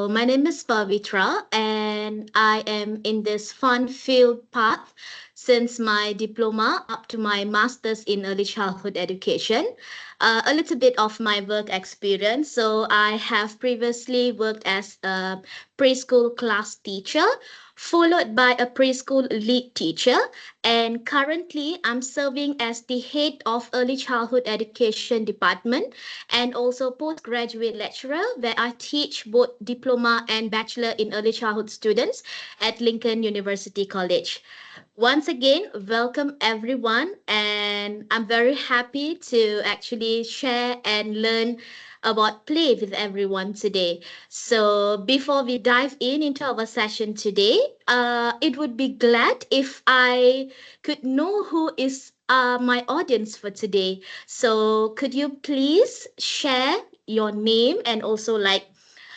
So my name is Pavitra, and I am in this fun-filled path since my diploma up to my master's in early childhood education. A little bit of my work experience. So I have previously worked as a preschool class teacher, followed by a preschool lead teacher, and currently I'm serving as the head of early childhood education department and also postgraduate lecturer where I teach both diploma and bachelor in early childhood students at Lincoln University College. Once again, welcome everyone, and I'm very happy to actually share and learn about play with everyone today. So before we dive in into our session today, it would be glad if I could know who is my audience for today. So could you please share your name and also like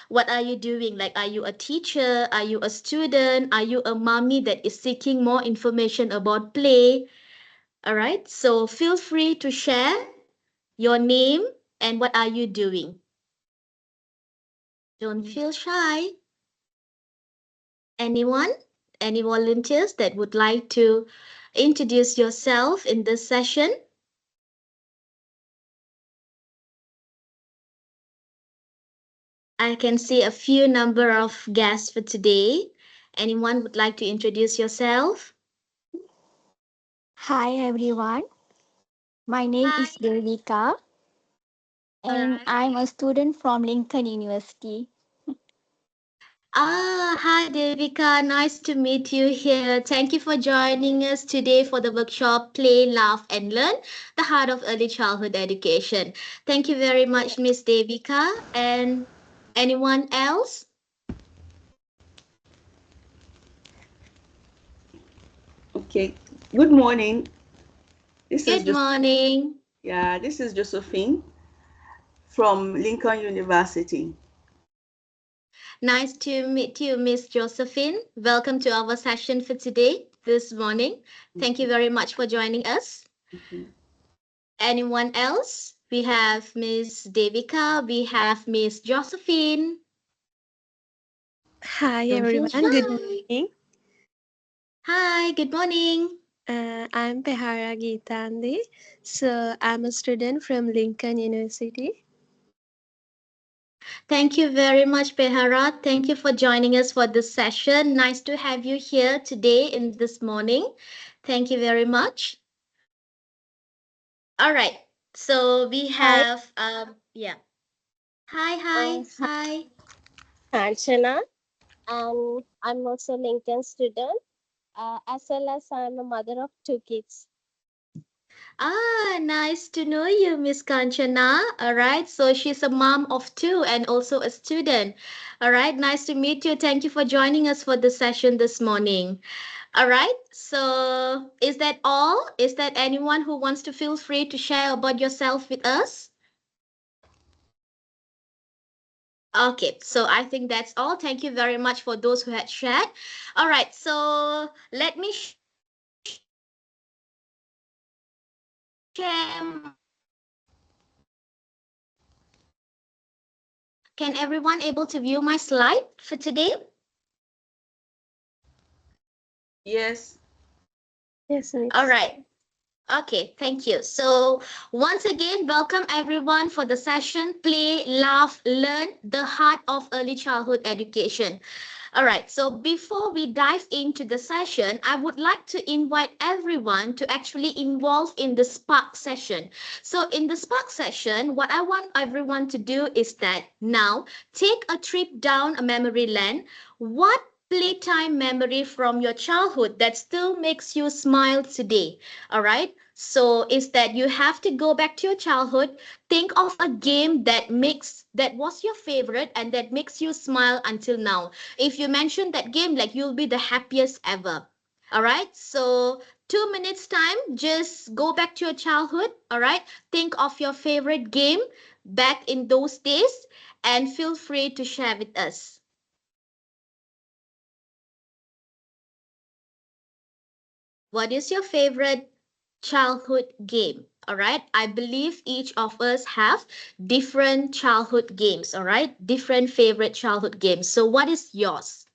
what are you doing? Like, are you a teacher? Are you a student? Are you a mommy that is seeking more information about play? All right. So feel free to share your name and what are you doing. Don't feel shy. Anyone? Any volunteers that would like to introduce yourself in this session? I can see a few number of guests for today. Anyone would like to introduce yourself? Hi everyone, my name Hi. is Devika All and right. I'm a student from Lincoln University. Hi Devika, nice to meet you here. Thank you for joining us today for the workshop Play, Laugh and Learn, the Heart of Early Childhood Education. Thank you very much, Miss Devika. And anyone else? Okay. Good morning. This is Good just morning. this is Josephine from Lincoln University. Nice to meet you, Miss Josephine. Welcome to our session for today, this morning. Thank you very much for joining us. Mhm. Anyone else? We have Miss Devika, we have Miss Josephine. Hi Don't feel everyone, good shy. morning. Hi, good morning. I'm Pehara Geetandi. So I'm a student from Lincoln University. Thank you very much, Behara. Thank you for joining us for this session. Nice to have you here today in this morning. Thank you very much. All right. So we Hi, have yeah. Hi, hi, hi, hi. Archana, and I'm also Lincoln student, as well as I'm a mother of two kids. Nice to know you, Miss Kanchana. All right. So she's a mom of two and also a student. All right. Nice to meet you. Thank you for joining us for the session this morning. All right. So is that all? Is that anyone who wants to feel free to share about yourself with us? Okay, so I think that's all. Thank you very much for those who had shared. All right, so let me share Can everyone able to view my slide for today? Yes. Yes, All Miss. right. Okay, thank you. So once again, welcome everyone for the session Play, Laugh, Learn, the Heart of Early Childhood Education. All right, so before we dive into the session, I would like to invite everyone to actually involve in the Spark session. So in the Spark session, what I want everyone to do is that now take a trip down a memory lane. What playtime memory from your childhood that still makes you smile today? All right. So is that you have to go back to your childhood, think of a game that was your favorite and that makes you smile until now. If you mention that game, like you'll be the happiest ever. All right. So 2 minutes time, just go back to your childhood. All right. Think of your favorite game back in those days and feel free to share with us. What is your favorite childhood game? All right. I believe each of us have different childhood games. All right. Different favorite childhood games. So what is yours?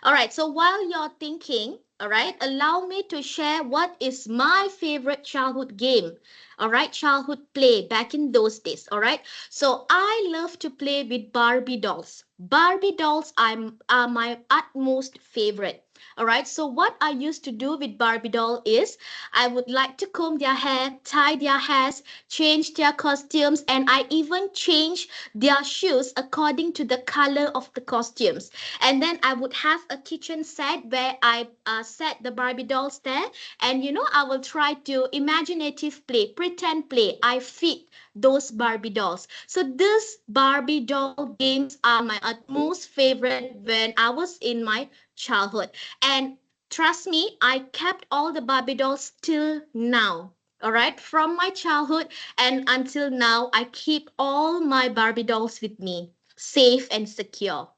All right, so while you're thinking, all right, allow me to share what is my favorite childhood game. All right, childhood play back in those days. All right, so I love to play with Barbie dolls. Barbie dolls are my utmost favorite. All right, so what I used to do with Barbie doll is I would like to comb their hair, tie their hairs, change their costumes, and I even change their shoes according to the color of the costumes. And then I would have a kitchen set where I set the Barbie dolls there, and I will try to imaginative play, pretend play. I feed those Barbie dolls. So these Barbie doll games are my utmost favorite when I was in my childhood. And trust me, I kept all the Barbie dolls till now. All right, from my childhood and until now, I keep all my Barbie dolls with me, safe and secure.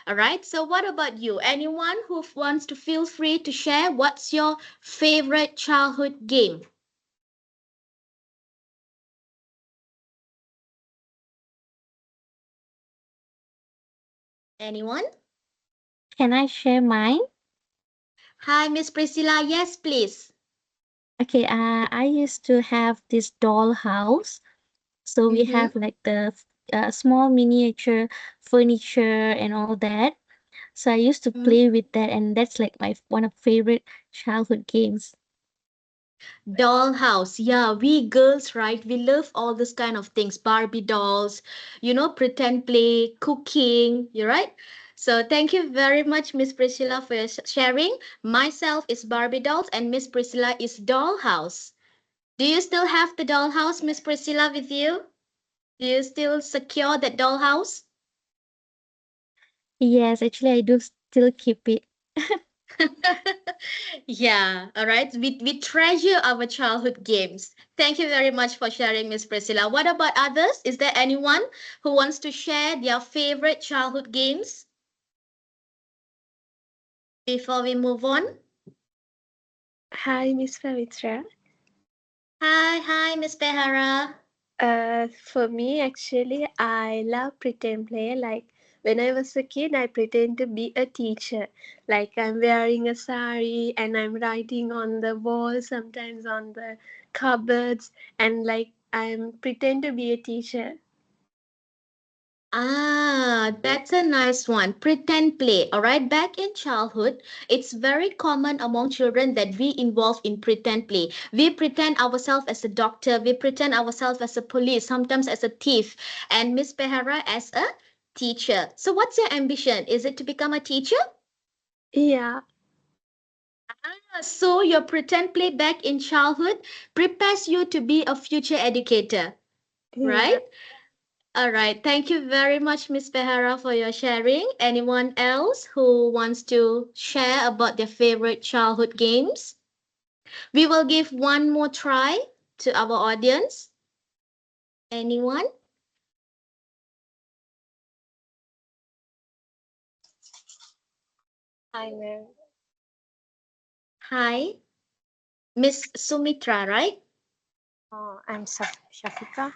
All right. So, what about you? Anyone who wants to feel free to share what's your favorite childhood game? Anyone? Can I share mine? Hi, Miss Priscilla. Yes, please. Okay, I used to have this doll house. So we Mm-hmm. have like the small miniature furniture and all that. So I used to Mm-hmm. play with that, and that's like my one of favorite childhood games. Dollhouse. Yeah, we girls, right? We love all this kind of things. Barbie dolls, pretend play, cooking. You're right. So thank you very much, Miss Priscilla, for your sharing. Myself is Barbie dolls, and Miss Priscilla is dollhouse. Do you still have the dollhouse, Miss Priscilla, with you? Do you still secure that dollhouse? Yes, actually, I do still keep it. Yeah, all right. We treasure our childhood games. Thank you very much for sharing, Miss Priscilla. What about others? Is there anyone who wants to share their favorite childhood games before we move on? Hi, Miss Pavitra. Hi, Miss Behara. For me, actually, I love pretend play. Like when I was a kid, I pretend to be a teacher. Like I'm wearing a sari and I'm writing on the wall, sometimes on the cupboards, and like I'm pretend to be a teacher. That's a nice one. Pretend play. All right. Back in childhood, it's very common among children that we involve in pretend play. We pretend ourselves as a doctor, we pretend ourselves as a police, sometimes as a thief, and Miss Behara as a teacher. So, what's your ambition? Is it to become a teacher? Yeah, So, your pretend play back in childhood prepares you to be a future educator, yeah. right? All right. Thank you very much, Miss Behara, for your sharing. Anyone else who wants to share about their favorite childhood games? We will give one more try to our audience. Anyone? Hi, ma'am. Hi, Miss Sumitra, right? I'm Shafika.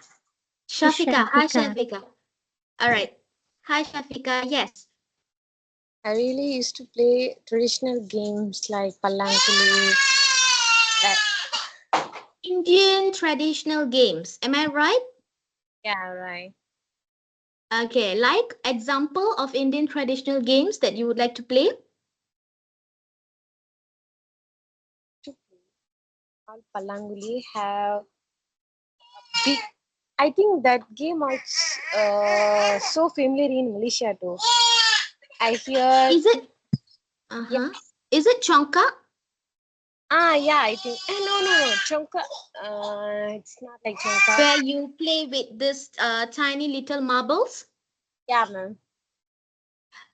It's Shafika. Hi, Shafika. Shafika. All right. Hi, Shafika. Yes. I really used to play traditional games like Pallanguli. Indian traditional games. Am I right? Yeah, right. Okay. Like example of Indian traditional games that you would like to play? All Pallanguli have big. I think that game was so familiar in Malaysia too. I hear. Is it? Yeah. Uh-huh. Is it Chonka? Yeah, I think. No. Chonka. It's not like Chonka. Where you play with this tiny little marbles. Yeah, ma'am.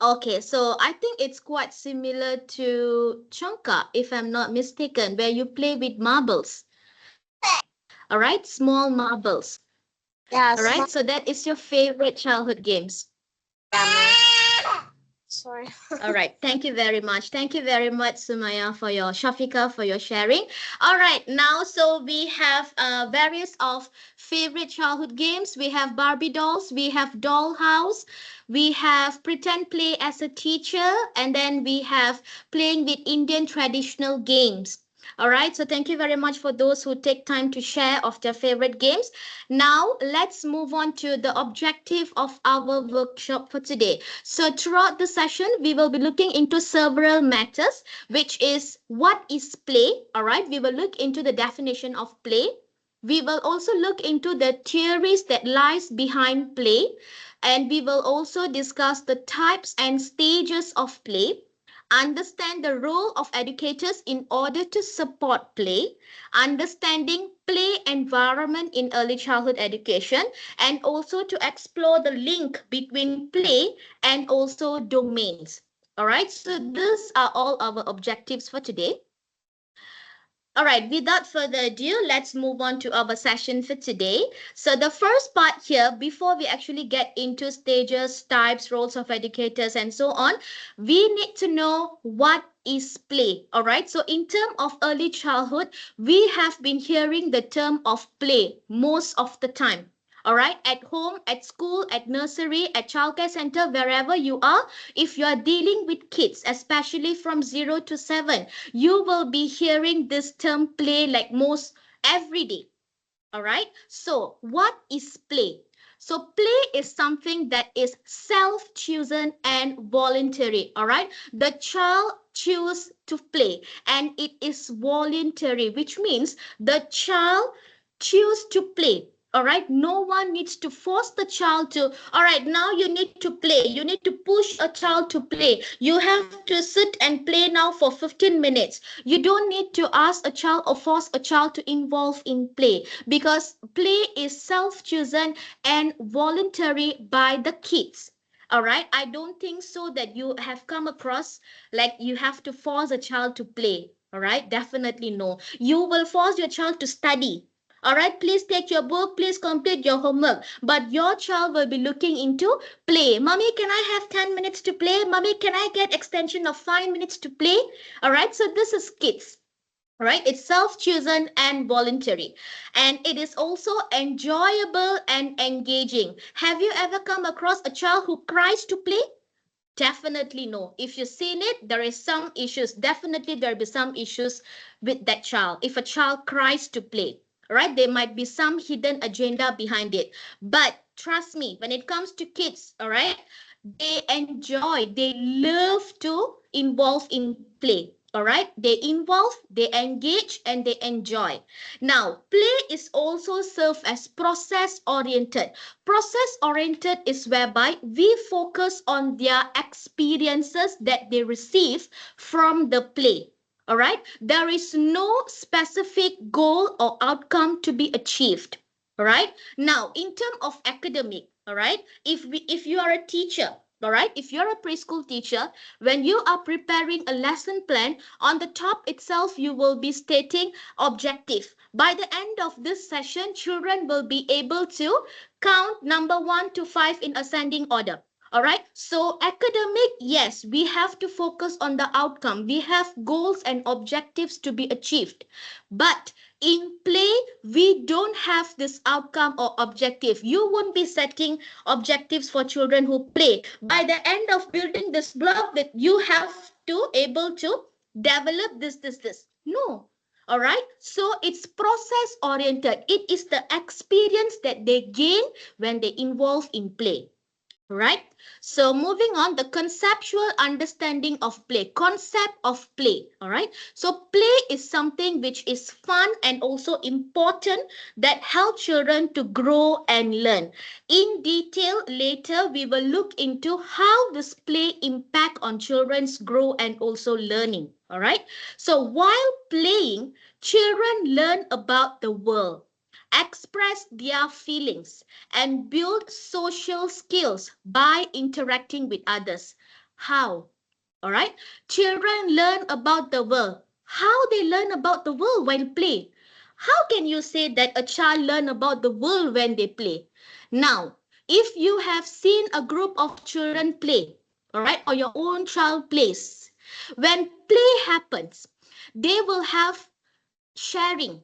Okay, so I think it's quite similar to Chonka, if I'm not mistaken, where you play with marbles. All right, small marbles. Yeah, All small. right, so that is your favorite childhood games. Yeah, ma'am. Sorry. All right. Thank you very much. Thank you very much, Sumaya, for your Shafika for your sharing. All right. Now, so we have various of favorite childhood games. We have Barbie dolls. We have Dollhouse. We have pretend play as a teacher, and then we have playing with Indian traditional games. All right. So thank you very much for those who take time to share of their favorite games. Now, let's move on to the objective of our workshop for today. So throughout the session, we will be looking into several matters, which is what is play? All right. We will look into the definition of play. We will also look into the theories that lies behind play, and we will also discuss the types and stages of play, understand the role of educators in order to support play, understanding play environment in early childhood education, and also to explore the link between play and also domains. All right, so these are all our objectives for today. All right, without further ado, let's move on to our session for today. So the first part here, before we actually get into stages, types, roles of educators, and so on, we need to know what is play. All right, so in terms of early childhood, we have been hearing the term of play most of the time. All right, at home, at school, at nursery, at childcare center, wherever you are, if you are dealing with kids, especially from 0 to 7, you will be hearing this term play like most every day. All right. So, what is play? So, play is something that is self chosen and voluntary. All right. The child choose to play and it is voluntary, which means the child choose to play. All right. No one needs to force the child to, all right, now you need to play. You need to push a child to play. You have to sit and play now for 15 minutes. You don't need to ask a child or force a child to involve in play because play is self-chosen and voluntary by the kids. All right. I don't think so that you have come across like you have to force a child to play. All right. Definitely no. You will force your child to study. All right, please take your book, please complete your homework. But your child will be looking into play. Mommy, can I have 10 minutes to play? Mommy, can I get extension of 5 minutes to play? All right, so this is kids. All right, it's self-chosen and voluntary. And it is also enjoyable and engaging. Have you ever come across a child who cries to play? Definitely no. If you've seen it, there is some issues. Definitely there will be some issues with that child. If a child cries to play, right, there might be some hidden agenda behind it. But trust me, when it comes to kids, all right, they enjoy, they love to involve in play. All right, they involve, they engage, and they enjoy. Now, play is also served as process oriented. Process oriented is whereby we focus on their experiences that they receive from the play. All right, there is no specific goal or outcome to be achieved. All right, now in terms of academic, all right, if you are a teacher, all right, if you're a preschool teacher, when you are preparing a lesson plan, on the top itself you will be stating objective. By the end of this session, children will be able to count number 1 to 5 in ascending order. All right. So academic, yes, we have to focus on the outcome. We have goals and objectives to be achieved. But in play, we don't have this outcome or objective. You won't be setting objectives for children who play. By the end of building this block that you have to able to develop this. No. All right. So it's process oriented. It is the experience that they gain when they involve in play. Right. So moving on, the conceptual understanding of play, concept of play. All right. So play is something which is fun and also important that help children to grow and learn. In detail later, we will look into how this play impact on children's grow and also learning. All right. So while playing, children learn about the world, express their feelings, and build social skills by interacting with others. How? All right. Children learn about the world. How they learn about the world when play? How can you say that a child learn about the world when they play? Now, if you have seen a group of children play, all right, or your own child plays. When play happens, they will have sharing,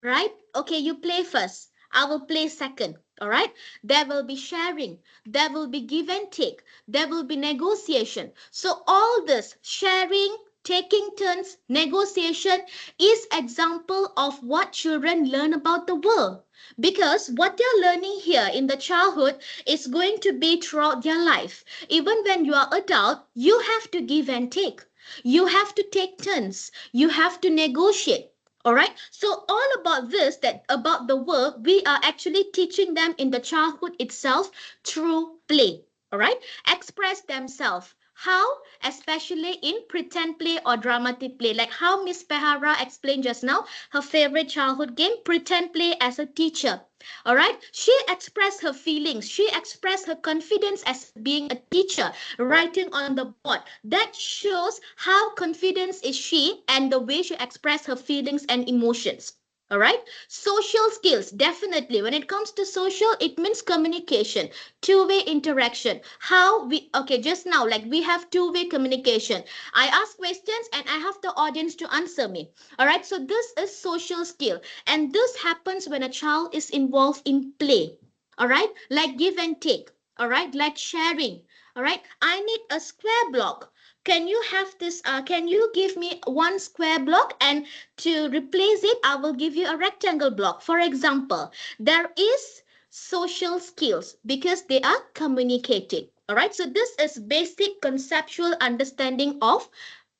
right? Okay, you play first. I will play second. All right. There will be sharing. There will be give and take. There will be negotiation. So all this sharing, taking turns, negotiation is example of what children learn about the world. Because what they're learning here in the childhood is going to be throughout their life. Even when you are adult, you have to give and take. You have to take turns. You have to negotiate. All right. So all about this, that about the work, we are actually teaching them in the childhood itself through play. All right. Express themselves. How? Especially in pretend play or dramatic play. Like how Miss Pehara explained just now, her favorite childhood game, pretend play as a teacher. All right. She expressed her feelings. She expressed her confidence as being a teacher, writing on the board. That shows how confident is she and the way she expressed her feelings and emotions. All right. Social skills, definitely. When it comes to social, it means communication, two-way interaction. How we, okay, just now, like we have two-way communication. I ask questions and I have the audience to answer me. All right. So this is social skill. And this happens when a child is involved in play. All right. Like give and take. All right. Like sharing. All right. I need a square block. Can you have this? Can you give me one square block, and to replace it, I will give you a rectangle block. For example, there is social skills because they are communicating. All right. So this is basic conceptual understanding of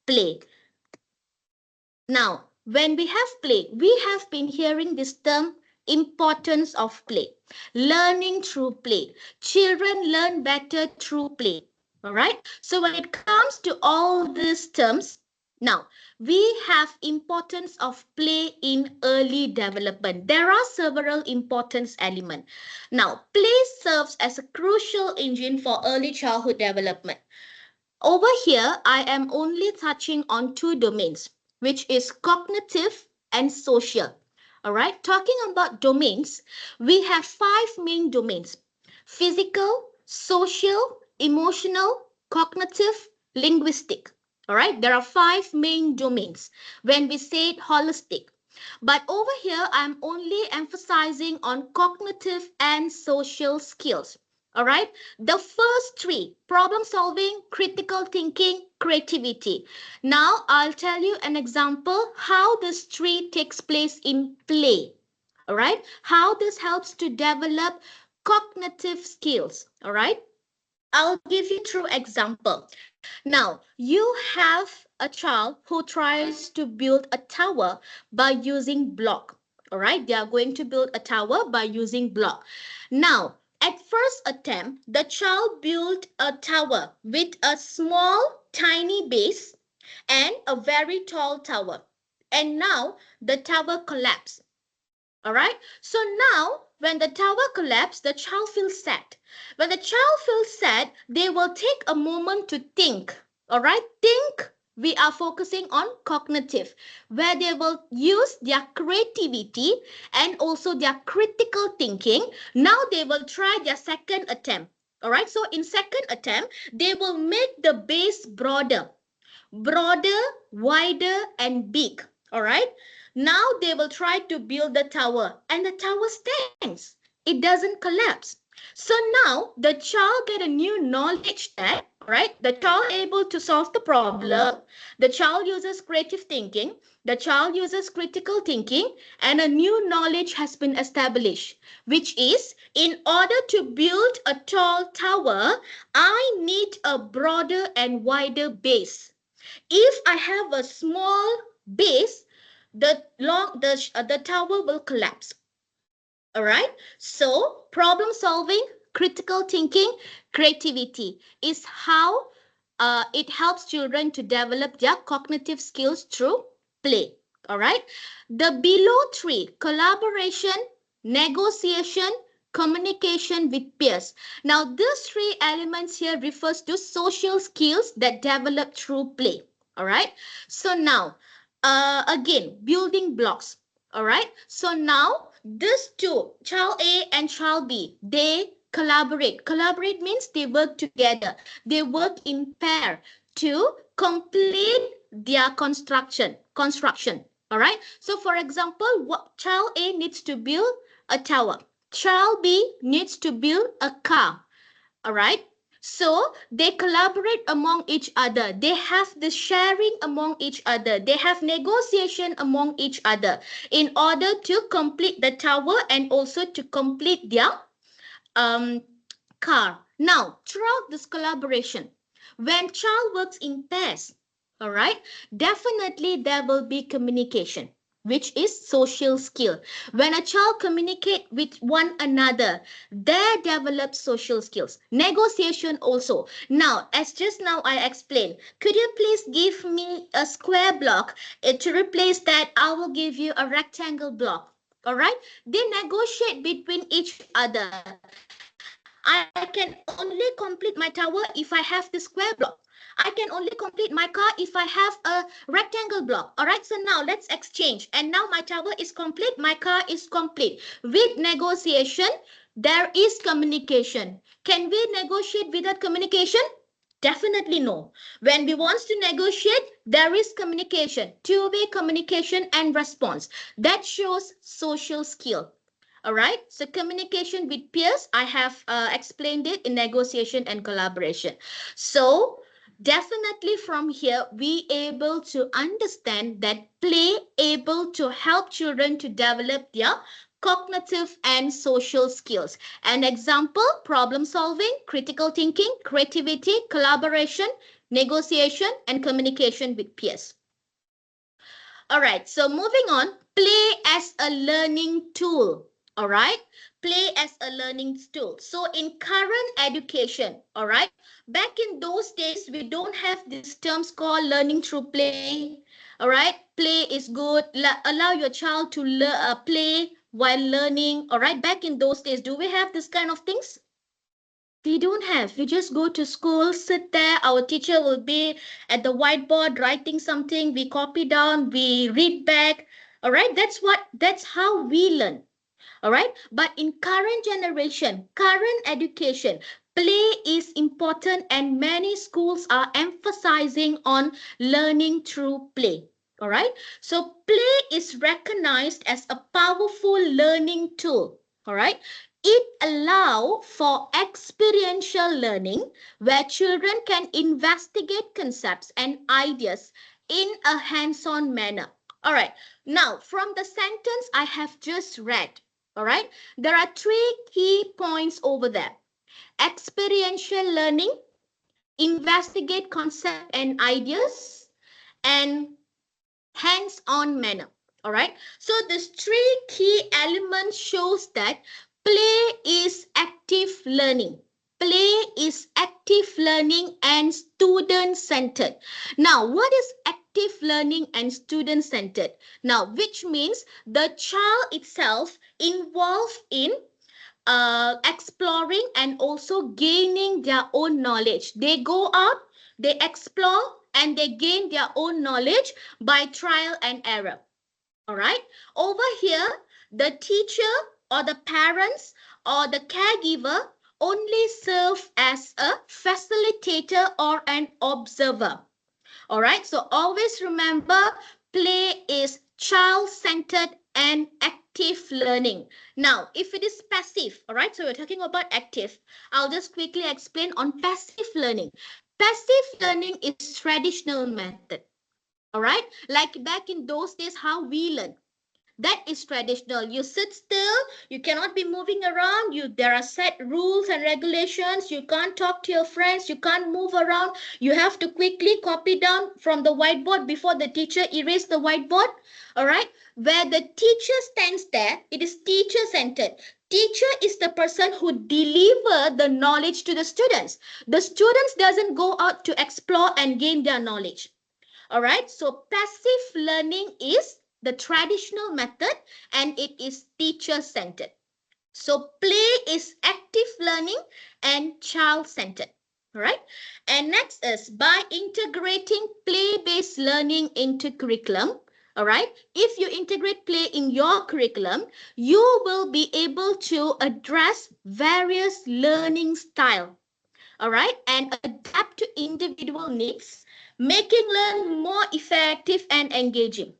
play. Now, when we have play, we have been hearing this term importance of play, learning through play. Children learn better through play. All right. So when it comes to all these terms, now we have importance of play in early development. There are several importance elements. Now, play serves as a crucial engine for early childhood development. Over here, I am only touching on two domains, which is cognitive and social. All right, talking about domains, we have five main domains: physical, social, emotional, cognitive, linguistic. All right, there are five main domains when we say it holistic. But over here, I'm only emphasizing on cognitive and social skills. All right. The first three, problem solving, critical thinking, creativity. Now I'll tell you an example how this three takes place in play. All right. How this helps to develop cognitive skills. All right. I'll give you through example. Now, you have a child who tries to build a tower by using block. All right, they are going to build a tower by using block. Now, at first attempt, the child built a tower with a small, tiny base and a very tall tower. And now the tower collapsed. All right. So now, when the tower collapsed, the child feels sad. When the child feels sad, they will take a moment to think. All right. Think. We are focusing on cognitive, where they will use their creativity and also their critical thinking. Now they will try their second attempt. All right. So in second attempt, they will make the base broader, wider, and big. All right. Now they will try to build the tower, and the tower stands. It doesn't collapse. So now the child get a new knowledge that, all right, the child able to solve the problem. The child uses creative thinking. The child uses critical thinking, and a new knowledge has been established, which is in order to build a tall tower, I need a broader and wider base. If I have a small base, the tower will collapse. All right. So problem solving, critical thinking, creativity is how it helps children to develop their cognitive skills through play. All right. The below three, collaboration, negotiation, communication with peers. Now, these three elements here refers to social skills that develop through play. All right. So now, again, building blocks. All right. So now, these two, child A and child B, they collaborate. Collaborate means they work together. They work in pair to complete their construction. All right. So for example, what child A needs to build a tower. Child B needs to build a car. All right. So they collaborate among each other. They have the sharing among each other. They have negotiation among each other in order to complete the tower and also to complete their um, car. Now, throughout this collaboration, when child works in pairs, all right, definitely there will be communication, which is social skill. When a child communicate with one another, they develop social skills. Negotiation also. Now, as just now I explained, could you please give me a square block? To replace that, I will give you a rectangle block. All right, they negotiate between each other. I can only complete my tower if I have the square block. I can only complete my car if I have a rectangle block. All right, so now let's exchange. And now my tower is complete, my car is complete. With negotiation, there is communication. Can we negotiate without communication? Definitely no. When we want to negotiate, there is communication, two-way communication and response. That shows social skill. All right. So communication with peers, I have explained it in negotiation and collaboration. So definitely from here, we able to understand that play able to help children to develop their cognitive and social skills. An example, problem solving, critical thinking, creativity, collaboration, negotiation, and communication with peers. All right, so moving on, play as a learning tool. All right, play as a learning tool. So in current education, all right, back in those days, we don't have these terms called learning through play. All right, play is good. Allow your child to play while learning. All right, back in those days, do we have this kind of things? We don't have. We just go to school, sit there. Our teacher will be at the whiteboard writing something. We copy down, we read back. All right, that's how we learn. All right, but in current generation, current education, play is important and many schools are emphasizing on learning through play. All right, so play is recognized as a powerful learning tool. All right, it allow for experiential learning where children can investigate concepts and ideas in a hands-on manner. All right, now from the sentence I have just read, all right, there are three key points over there: experiential learning, investigate concept and ideas, and hands-on manner. All right, so these three key elements shows that play is active learning. Play is active learning and student centered. Now, what is active learning and student centered? Now, which means the child itself involved in exploring and also gaining their own knowledge. They go out, they explore, and they gain their own knowledge by trial and error. All right. Over here, the teacher or the parents or the caregiver only serve as a facilitator or an observer. All right. So always remember, play is child-centered and active learning. Now, if it is passive, all right, so we're talking about active. I'll just quickly explain on passive learning. Passive learning is traditional method. All right, like back in those days, how we learn. That is traditional. You sit still, you cannot be moving around. There are set rules and regulations. You can't talk to your friends, you can't move around. You have to quickly copy down from the whiteboard before the teacher erase the whiteboard. All right, where the teacher stands there, it is teacher centered. Teacher is the person who deliver the knowledge to the students. The students doesn't go out to explore and gain their knowledge. All right, so passive learning is the traditional method and it is teacher centered. So play is active learning and child centered. All right, and next is by integrating play based learning into curriculum. All right. If you integrate play in your curriculum, you will be able to address various learning style. All right. And adapt to individual needs, making learn more effective and engaging.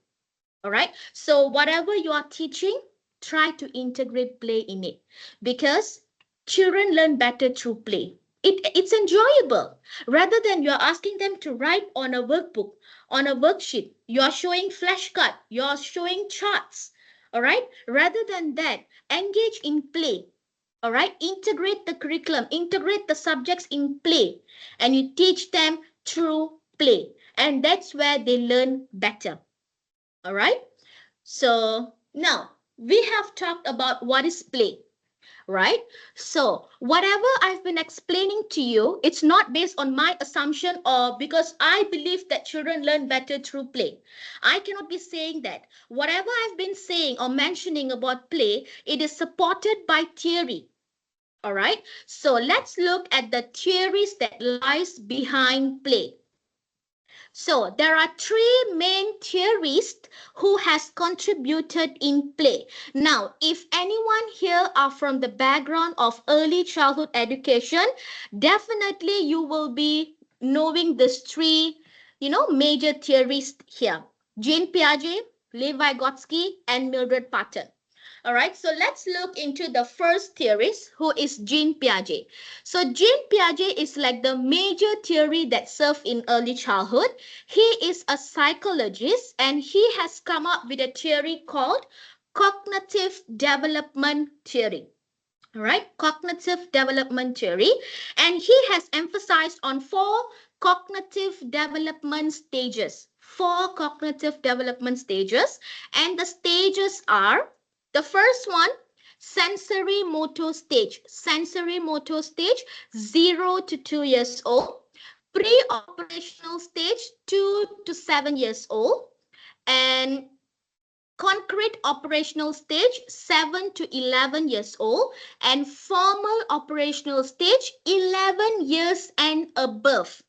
All right. So whatever you are teaching, try to integrate play in it because children learn better through play. It's enjoyable rather than you're asking them to write on a workbook, on a worksheet. You're showing flashcard, you're showing charts. All right. Rather than that, engage in play. All right. Integrate the curriculum, integrate the subjects in play, and you teach them through play. And that's where they learn better. All right. So now we have talked about what is play, right? So whatever I've been explaining to you, it's not based on my assumption or because I believe that children learn better through play. I cannot be saying that. Whatever I've been saying or mentioning about play, it is supported by theory. All right. So let's look at the theories that lies behind play. So there are three main theorists who has contributed in play. Now, if anyone here are from the background of early childhood education, definitely you will be knowing these three, major theorists here. Jean Piaget, Levi Vygotsky, and Mildred Patton. All right, so let's look into the first theorist, who is Jean Piaget. So Jean Piaget is like the major theory that served in early childhood. He is a psychologist and he has come up with a theory called cognitive development theory. All right, cognitive development theory, and he has emphasized on four cognitive development stages. Four cognitive development stages, and the stages are the first one, sensory motor stage. Sensory motor stage, 0 to 2 years old. Pre-operational stage, 2 to 7 years old. And concrete operational stage, 7 to 11 years old, and formal operational stage, 11 years and above.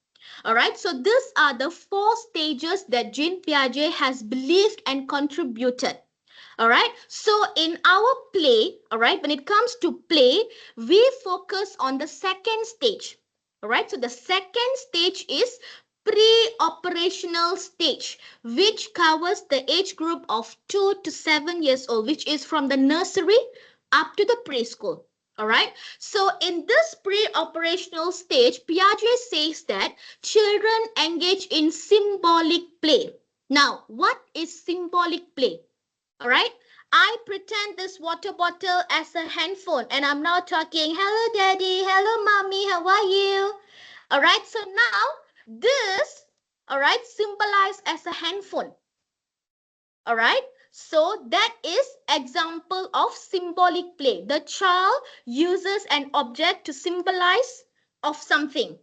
All right, so these are the four stages that Jean Piaget has believed and contributed. All right, so in our play, all right, when it comes to play, we focus on the second stage. All right, so the second stage is pre-operational stage, which covers the age group of 2 to 7 years old, which is from the nursery up to the preschool. All right, so in this pre-operational stage, Piaget says that children engage in symbolic play. Now, what is symbolic play? All right, I pretend this water bottle as a handphone and I'm now talking, hello daddy, hello mommy, how are you? All right, so now this, all right, symbolized as a handphone. All right, so that is example of symbolic play. The child uses an object to symbolize of something.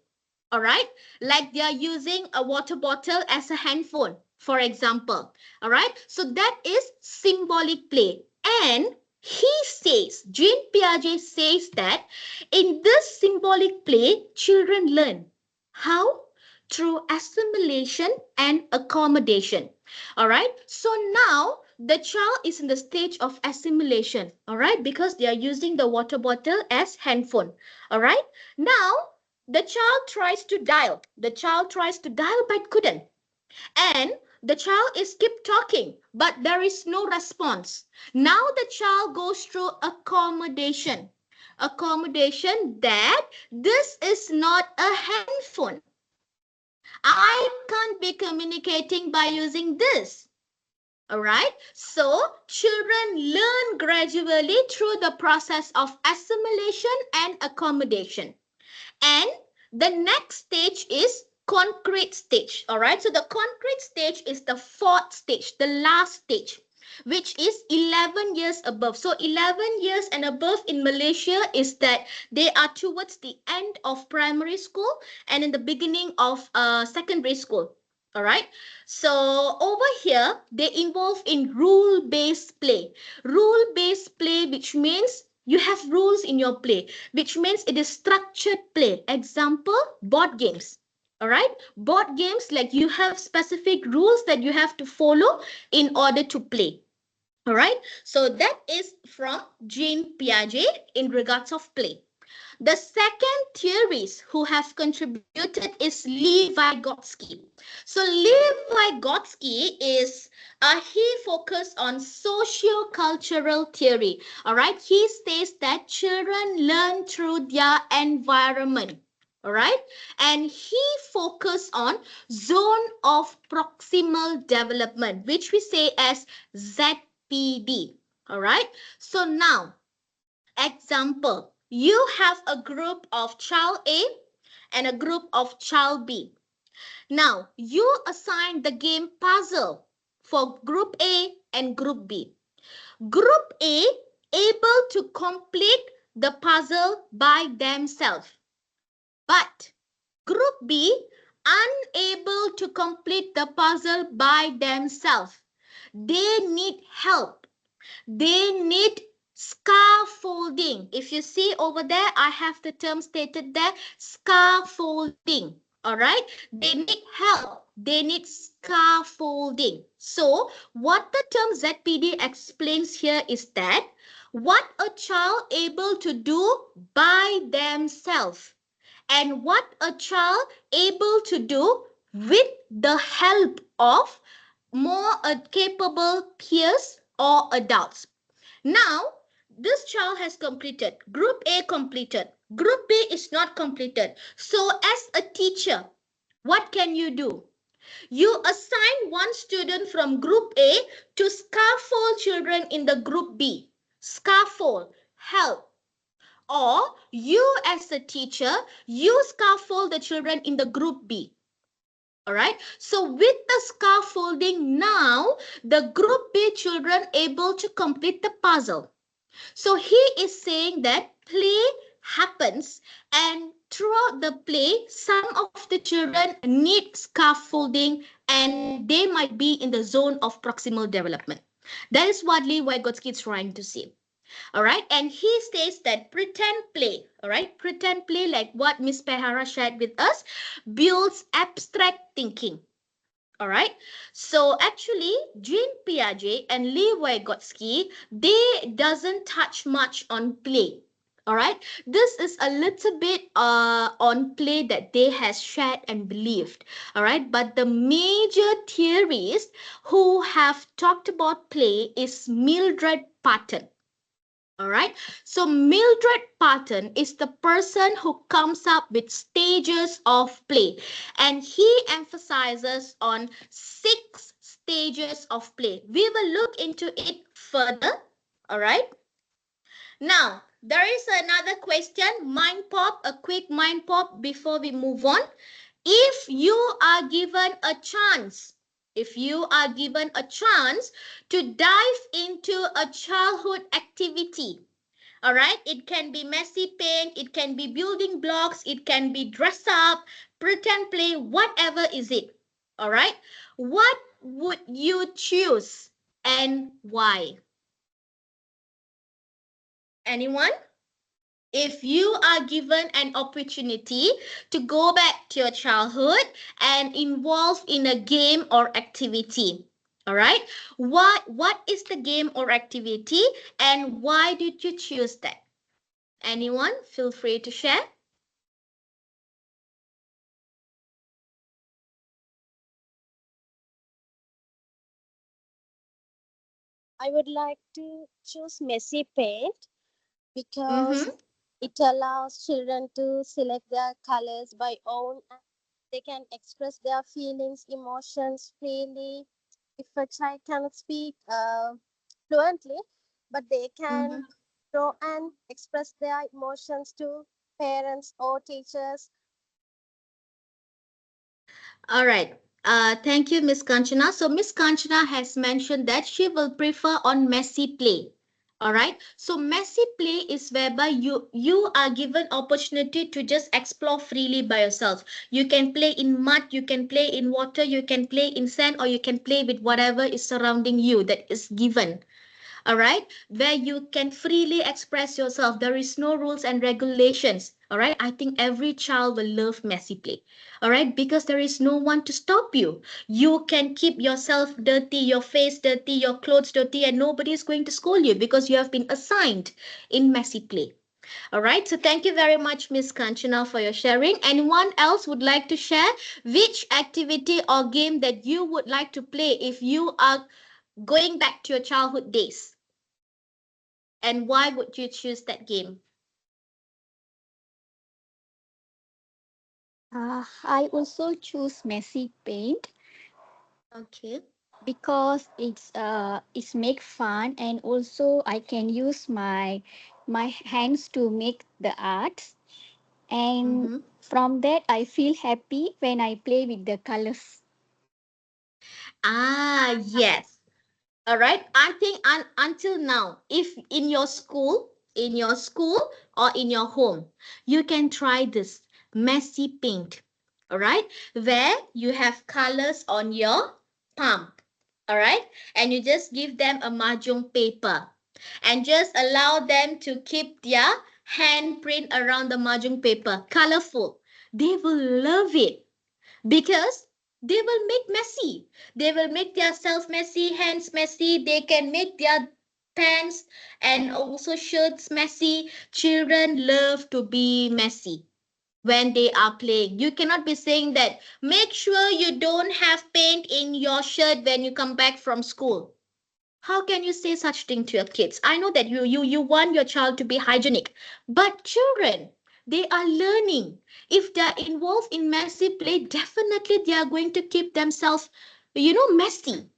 All right, like they are using a water bottle as a handphone, for example. All right, so that is symbolic play. And he says, Jean Piaget says that in this symbolic play, children learn. How? Through assimilation and accommodation. All right, so now the child is in the stage of assimilation. All right, because they are using the water bottle as handphone. All right, now the child tries to dial. The child tries to dial but couldn't. And the child is keep talking, but there is no response. Now the child goes through accommodation. Accommodation that this is not a handphone. I can't be communicating by using this. All right. So children learn gradually through the process of assimilation and accommodation. And the next stage is concrete stage. All right, so the concrete stage is the fourth stage, the last stage, which is 11 years above. So 11 years and above in Malaysia is that they are towards the end of primary school and in the beginning of secondary school. All right, so over here they involve in rule-based play. Rule-based play, which means you have rules in your play, which means it is structured play. Example, board games. All right. Board games, like you have specific rules that you have to follow in order to play. All right. So that is from Jean Piaget in regards of play. The second theorist who has contributed is Levi Vygotsky. So Levi Vygotsky is he focused on socio-cultural theory. All right, he states that children learn through their environment. All right, and he focused on zone of proximal development, which we say as ZPD. All right, so now example, you have a group of child A and a group of child B. Now, you assign the game puzzle for group A and group B. Group A able to complete the puzzle by themselves, but group B unable to complete the puzzle by themselves. They need help. They need scaffolding. If you see over there, I have the term stated there, scaffolding. All right. They need help. They need scaffolding. So what the term ZPD explains here is that what a child able to do by themselves and what a child able to do with the help of more capable peers or adults. Now, this child has completed. Group A completed. Group B is not completed. So, as a teacher, what can you do? You assign one student from group A to scaffold children in the group B. Scaffold, help. Or you as a teacher, you scaffold the children in the group B. All right. So with the scaffolding now, the group B children able to complete the puzzle. So he is saying that play happens and throughout the play, some of the children need scaffolding and they might be in the zone of proximal development. That is what Lee Vygotsky is trying to say. All right. And he states that pretend play, all right, pretend play like what Miss Pehara shared with us builds abstract thinking. All right. So actually, Jean Piaget and Lee Vygotsky, they doesn't touch much on play. All right. This is a little bit on play that they has shared and believed. All right. But the major theorists who have talked about play is Mildred Patton. All right. So Mildred Patton is the person who comes up with stages of play, and he emphasizes on 6 stages of play. We will look into it further. All right. Now, there is another question, mind pop, a quick mind pop before we move on. If you are given a chance, if you are given a chance to dive into a childhood activity, all right, it can be messy paint, it can be building blocks, it can be dress up, pretend play, whatever is it. All right, what would you choose and why? Anyone? If you are given an opportunity to go back to your childhood and involve in a game or activity, all right, what is the game or activity and why did you choose that? Anyone? Feel free to share. I would like to choose messy paint because Mm-hmm. it allows children to select their colors by own and they can express their feelings, emotions freely. If a child cannot speak fluently, but they Mm-hmm. can draw and express their emotions to parents or teachers. All right. Thank you, Miss Kanchana. So Miss Kanchana has mentioned that she will prefer on messy play. All right. So messy play is whereby you are given opportunity to just explore freely by yourself. You can play in mud, you can play in water, you can play in sand, or you can play with whatever is surrounding you that is given. All right, where you can freely express yourself. There is no rules and regulations. All right. I think every child will love messy play. All right. Because there is no one to stop you. You can keep yourself dirty, your face dirty, your clothes dirty, and nobody is going to scold you because you have been assigned in messy play. All right. So thank you very much, Miss Kanchana, for your sharing. Anyone else would like to share which activity or game that you would like to play if you are going back to your childhood days? And why would you choose that game? I also choose messy paint Okay. because it's make fun, and also I can use my hands to make the art, and Mm-hmm. from that I feel happy when I play with the colors. Ah, yes. All right. I think until now, if in your school or in your home, you can try this messy paint. All right. Where you have colors on your palm. All right. And you just give them a mahjong paper and just allow them to keep their handprint around the mahjong paper. Colorful. They will love it because they will make messy. They will make their self messy, hands messy. They can make their pants and also shirts messy. Children love to be messy when they are playing. You cannot be saying that make sure you don't have paint in your shirt when you come back from school. How can you say such thing to your kids? I know that you want your child to be hygienic, but children, they are learning. If they are involved in messy play, definitely they are going to keep themselves, messy.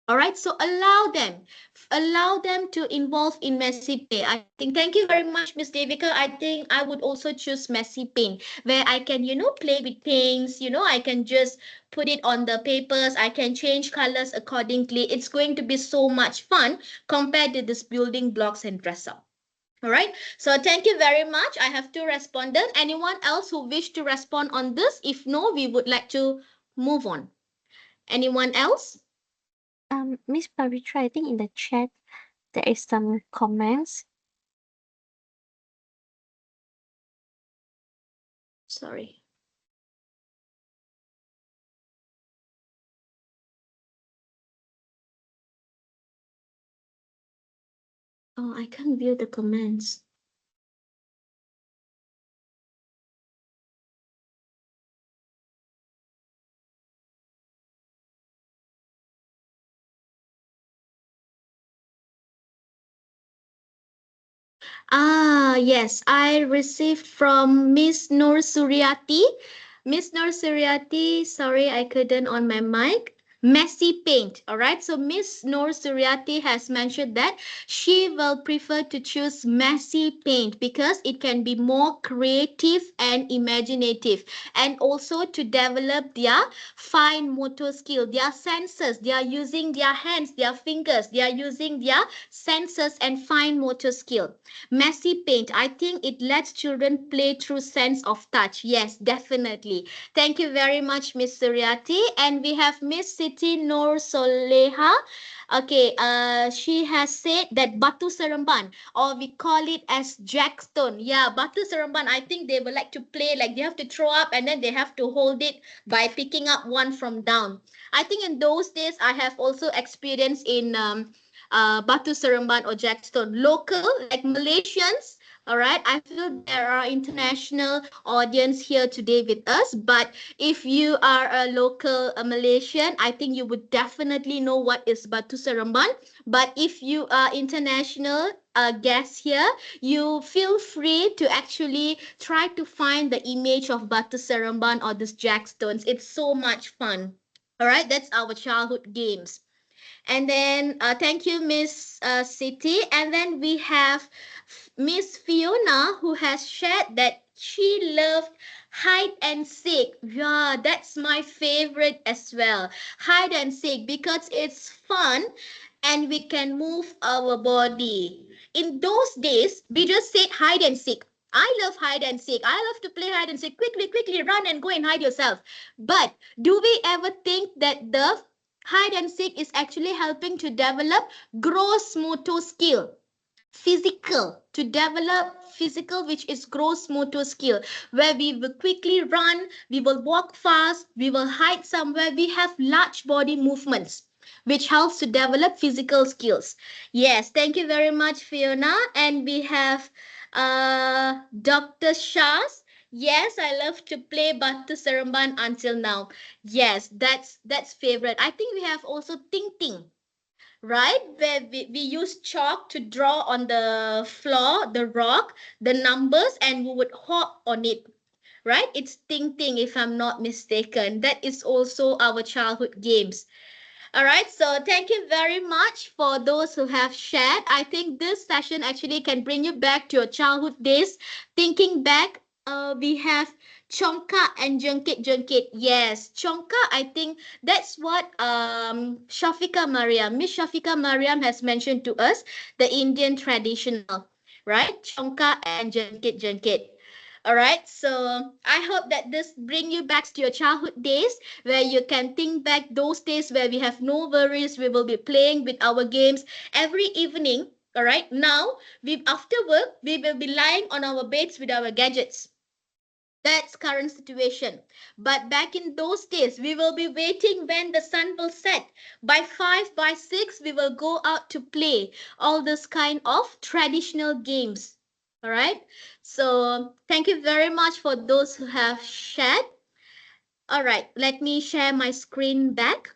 All right, so allow them to involve in messy play. I think thank you very much, Miss Devika. I think I would also choose messy paint where I can, play with paints. I can just put it on the papers. I can change colors accordingly. It's going to be so much fun compared to this building blocks and dress up. All right. So thank you very much. I have two respondents. Anyone else who wish to respond on this? If no, we would like to move on. Anyone else? Miss Pavitra, I think in the chat there is some comments. Sorry. Oh, I can't view the comments. Ah, yes, I received from Miss Nur Suryati. Miss Nur Suryati, sorry, I couldn't on my mic. Messy paint, all right? So Miss Nur Suryati has mentioned that she will prefer to choose messy paint because it can be more creative and imaginative, and also to develop their fine motor skill, their senses. They are using their hands, their fingers, they are using their senses and fine motor skill. Messy paint. I think it lets children play through sense of touch. Yes, definitely. Thank you very much, Miss Suryati. And we have Miss Siti Noor Soleha. Okay, she has said that Batu Seremban, or we call it as Jackstone. Yeah, Batu Seremban. I think they would like to play like they have to throw up and then they have to hold it by picking up one from down. I think in those days I have also experienced in Batu Seremban or Jackstone. Local, like Malaysians, all right. I feel there are international audience here today with us, but if you are a local Malaysian, I think you would definitely know what is Batu Seremban. But if you are international guests here, you feel free to actually try to find the image of Batu Seremban or this Jackstones. It's so much fun. All right, that's our childhood games. And then thank you, Miss City. And then we have Miss Fiona who has shared that she loved hide and seek. Yeah, that's my favorite as well. Hide and seek because it's fun and we can move our body. In those days, we just said hide and seek. I love hide and seek. I love to play hide and seek. Quickly, quickly run and go and hide yourself. But do we ever think that the hide and seek is actually helping to develop gross motor skill? Physical, to develop physical, which is gross motor skill, where we will quickly run, we will walk fast, we will hide somewhere, we have large body movements, which helps to develop physical skills. Yes, thank you very much, Fiona. And we have Dr. Shahs. Yes, I love to play Batu Seremban until now. Yes, that's favorite. I think we have also Ting Ting, right? Where we use chalk to draw on the floor, the rock, the numbers, and we would hop on it, right? It's Ting Ting, if I'm not mistaken. That is also our childhood games. All right, so thank you very much for those who have shared. I think this session actually can bring you back to your childhood days. Thinking back, we have Chongka and Jengkit Jengkit. Yes, Chongka, I think that's what Shafika Mariam, Miss Shafika Mariam has mentioned to us, the Indian traditional, right? Chongka and Jengkit Jengkit. All right, so I hope that this bring you back to your childhood days, where you can think back those days where we have no worries. We will be playing with our games every evening. All right. Now, we after work, we will be lying on our beds with our gadgets. That's current situation. But back in those days, we will be waiting when the sun will set. By 5, by 6, we will go out to play all this kind of traditional games. All right. So thank you very much for those who have shared. All right. Let me share my screen back.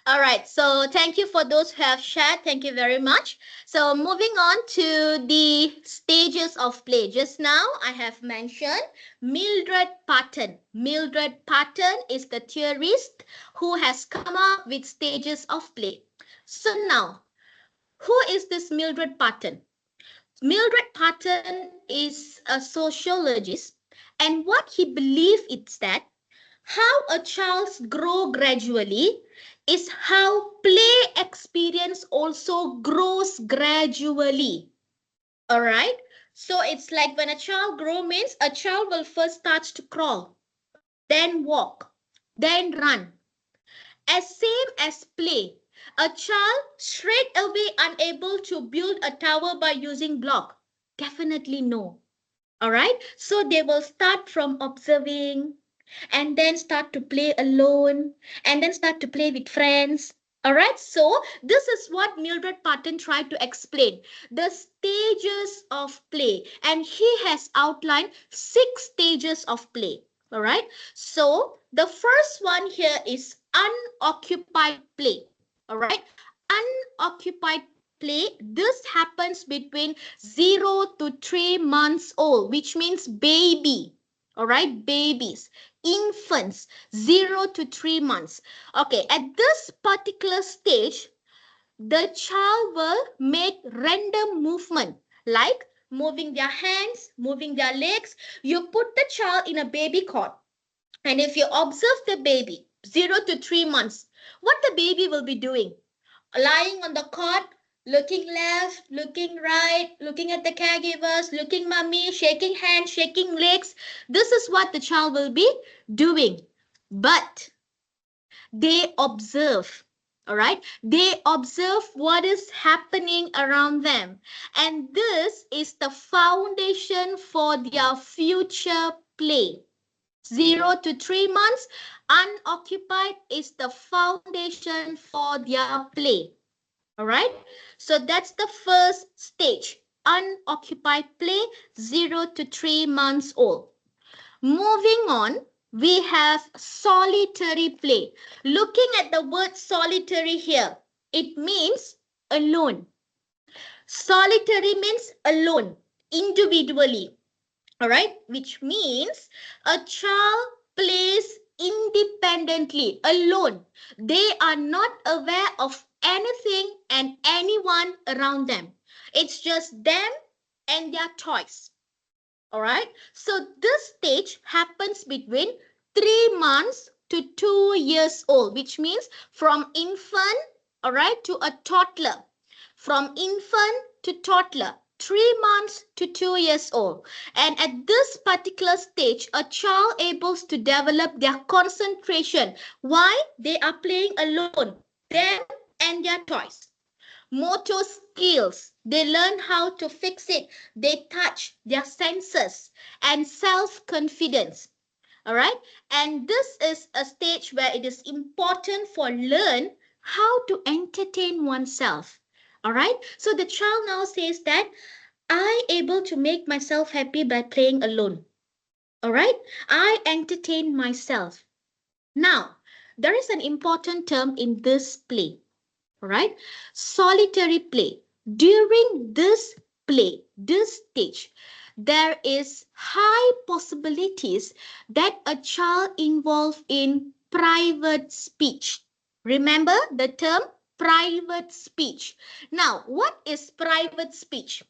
All right, so thank you for those who have shared. Thank you very much. So moving on to the stages of play. Just now I have mentioned Mildred Patton. Mildred Patton is the theorist who has come up with stages of play. So now, who is this Mildred Patton? Mildred Patton is a sociologist, and what he believes is that how a child grows gradually is how play experience also grows gradually. All right. So it's like when a child grows means a child will first start to crawl, then walk, then run. As same as play. A child straight away unable to build a tower by using block. Definitely no. All right. So they will start from observing, and then start to play alone, and then start to play with friends. All right, so this is what Mildred Patton tried to explain, the stages of play, and he has outlined 6 stages of play. All right, so the first one here is unoccupied play. All right, unoccupied play, this happens between 0 to 3 months old, which means baby. All right, babies, infants, 0 to 3 months. Okay, at this particular stage, the child will make random movement, like moving their hands, moving their legs. You put the child in a baby cot, and if you observe the baby, 0 to 3 months, what the baby will be doing? Lying on the cot, looking left, looking right, looking at the caregivers, looking mommy, shaking hands, shaking legs. This is what the child will be doing. But they observe. All right, they observe what is happening around them, and this is the foundation for their future play. 0 to 3 months, unoccupied is the foundation for their play. All right, so that's the first stage, unoccupied play, 0 to 3 months old. Moving on, we have solitary play. Looking at the word solitary here, it means alone. Solitary means alone, individually. All right, which means a child plays independently, alone. They are not aware of anything and anyone around them. It's just them and their toys. All right, so this stage happens between 3 months to 2 years old, which means from infant, all right, to a toddler. From infant to toddler. 3 months to 2 years old. And at this particular stage, a child able to develop their concentration. Why? They are playing alone, them and their toys. Motor skills, they learn how to fix it. They touch their senses and self-confidence. All right. And this is a stage where it is important for learn how to entertain oneself. All right. So the child now says that I able to make myself happy by playing alone. All right. I entertain myself. Now, there is an important term in this play. All right. Solitary play. During this play, this stage, there is high possibilities that a child involved in private speech. Remember the term private speech. Now, what is private speech?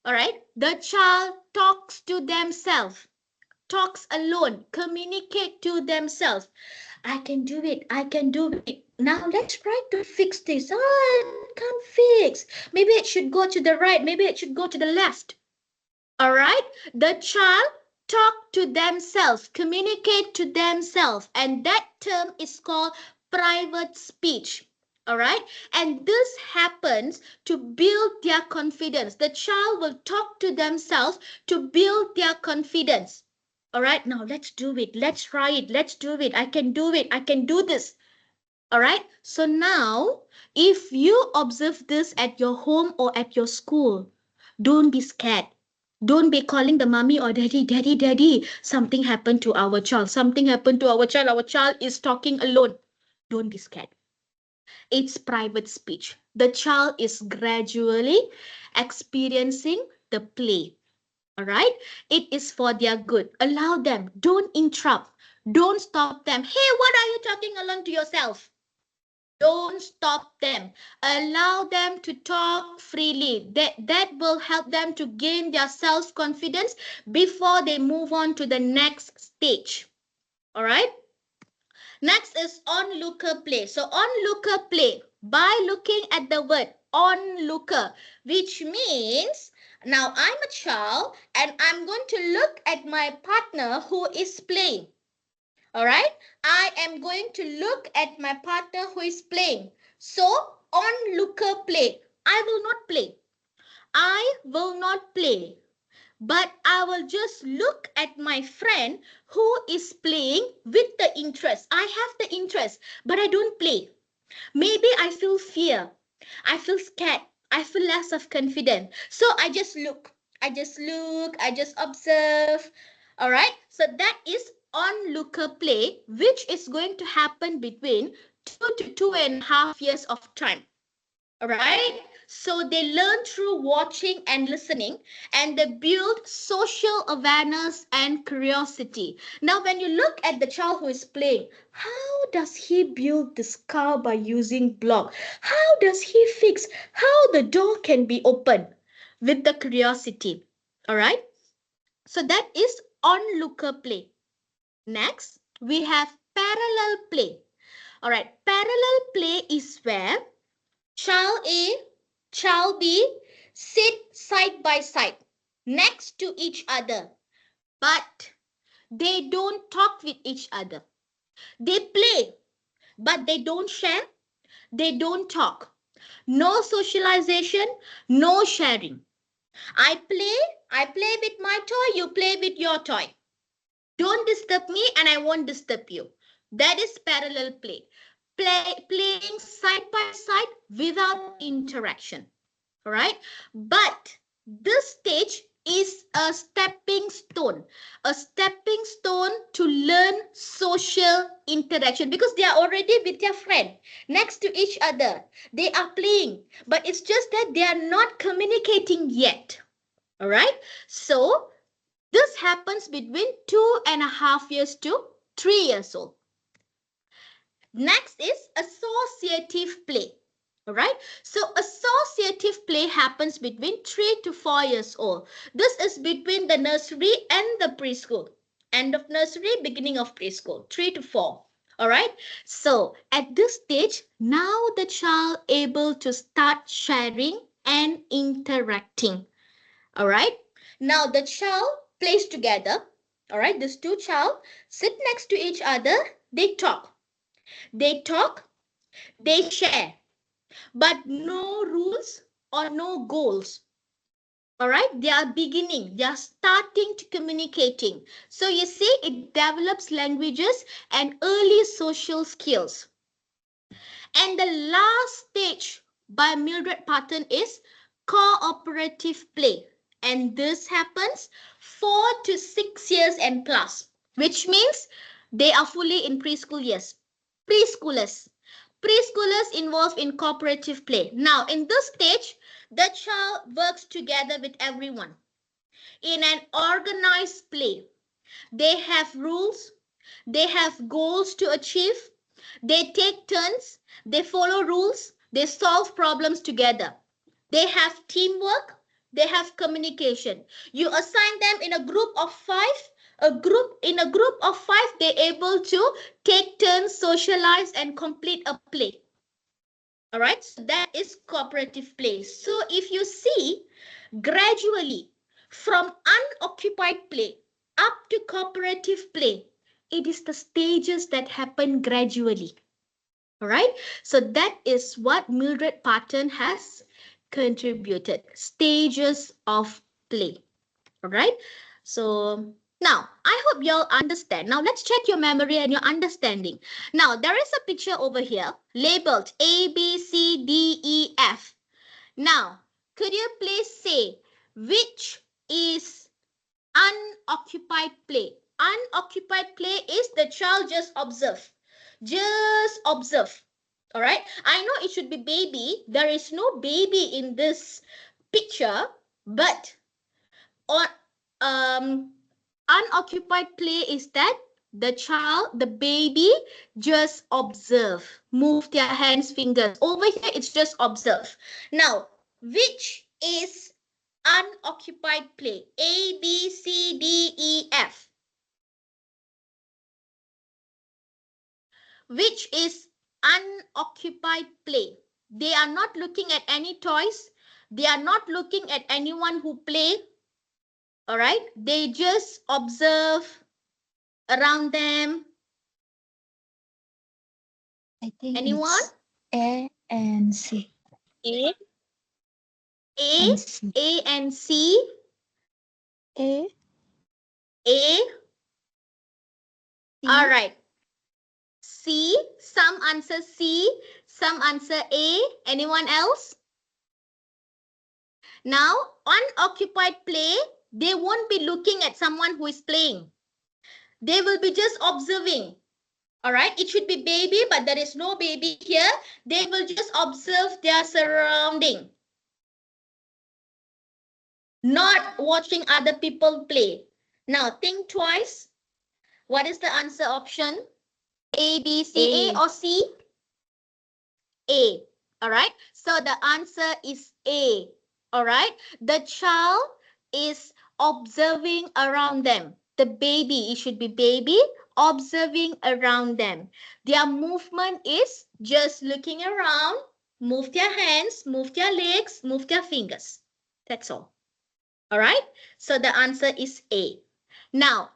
All right. The child talks to themselves, talks alone, communicate to themselves. I can do it. I can do it. Now let's try to fix this. Oh, it can't fix. Maybe it should go to the right. Maybe it should go to the left. All right. The child talk to themselves, communicate to themselves. And that term is called private speech. All right. And this happens to build their confidence. The child will talk to themselves to build their confidence. All right, now let's do it. Let's try it. Let's do it. I can do it. I can do this. All right. So now, if you observe this at your home or at your school, don't be scared. Don't be calling the mommy or daddy, daddy, daddy. Something happened to our child. Something happened to our child. Our child is talking alone. Don't be scared. It's private speech. The child is gradually experiencing the play. All right. It is for their good. Allow them. Don't interrupt. Don't stop them. Hey, what are you talking along to yourself? Don't stop them. Allow them to talk freely. That will help them to gain their self-confidence before they move on to the next stage. All right. Next is onlooker play. So onlooker play by looking at the word onlooker, which means now I'm a child and I'm going to look at my partner who is playing. All right. I am going to look at my partner who is playing. So onlooker play. I will not play. I will not play. But I will just look at my friend who is playing with the interest. I have the interest, but I don't play. Maybe I feel fear. I feel scared. I feel less of confidence. So I just look. I just look. I just observe. All right. So that is onlooker play, which is going to happen between 2 to 2.5 years of time. All right. So they learn through watching and listening, and they build social awareness and curiosity. Now, when you look at the child who is playing, how does he build this car by using block? How does he fix how the door can be opened with the curiosity? All right. So that is onlooker play. Next, we have parallel play. All right. Parallel play is where Child A, child B sit side by side next to each other, but they don't talk with each other. They play, but they don't share, they don't talk. No socialization, no sharing. I play with my toy, you play with your toy. Don't disturb me and I won't disturb you. That is parallel play. Playing side by side without interaction. All right. But this stage is a stepping stone to learn social interaction because they are already with their friend next to each other. They are playing, but it's just that they are not communicating yet. All right. So this happens between 2.5 years to 3 years old. Next is associative play. All right. So associative play happens between 3 to 4 years old. This is between the nursery and the preschool. End of nursery, beginning of preschool, 3 to 4. All right. So at this stage, now the child able to start sharing and interacting. All right. Now the child plays together. All right. These two child sit next to each other. They talk. They talk. They share. But no rules or no goals. All right. They are beginning. They are starting to communicating. So you see, it develops languages and early social skills. And the last stage by Mildred Patton is cooperative play. And this happens 4 to 6 years and plus, which means they are fully in preschool years. Preschoolers. Preschoolers involved in cooperative play. Now, in this stage, the child works together with everyone in an organized play. They have rules, they have goals to achieve, they take turns, they follow rules, they solve problems together. They have teamwork, they have communication. You assign them in a group of five. A group of five, they're able to take turns, socialize, and complete a play. All right, so that is cooperative play. So if you see, gradually from unoccupied play up to cooperative play, it is the stages that happen gradually. All right, so that is what Mildred Patton has contributed. Stages of play. All right, so now I hope you all understand. Now let's check your memory and your understanding. Now there is a picture over here labeled A, B, C, D, E, F. Now, could you please say which is unoccupied play? Unoccupied play is the child just observe. Just observe. All right. I know it should be baby. There is no baby in this picture, but on unoccupied play is that the child, the baby, just observe, move their hands, fingers. Over here, it's just observe. Now, which is unoccupied play? A, B, C, D, E, F. Which is unoccupied play? They are not looking at any toys. They are not looking at anyone who play. All right. They just observe around them. I think Anyone? it's A and C. A, A, And C. A and C. A, A. C. All right. C. Some answer C. Some answer A. Anyone else? Now, unoccupied play, they won't be looking at someone who is playing. They will be just observing. All right. It should be baby, but there is no baby here. They will just observe their surrounding. Not watching other people play. Now, think twice. What is the answer option? A, B, C, A or C? A. All right. So the answer is A. All right. The child is observing around them. The baby, it should be baby, observing around them. Their movement is just looking around, move their hands, move their legs, move their fingers. That's all. All right. So the answer is A. Now,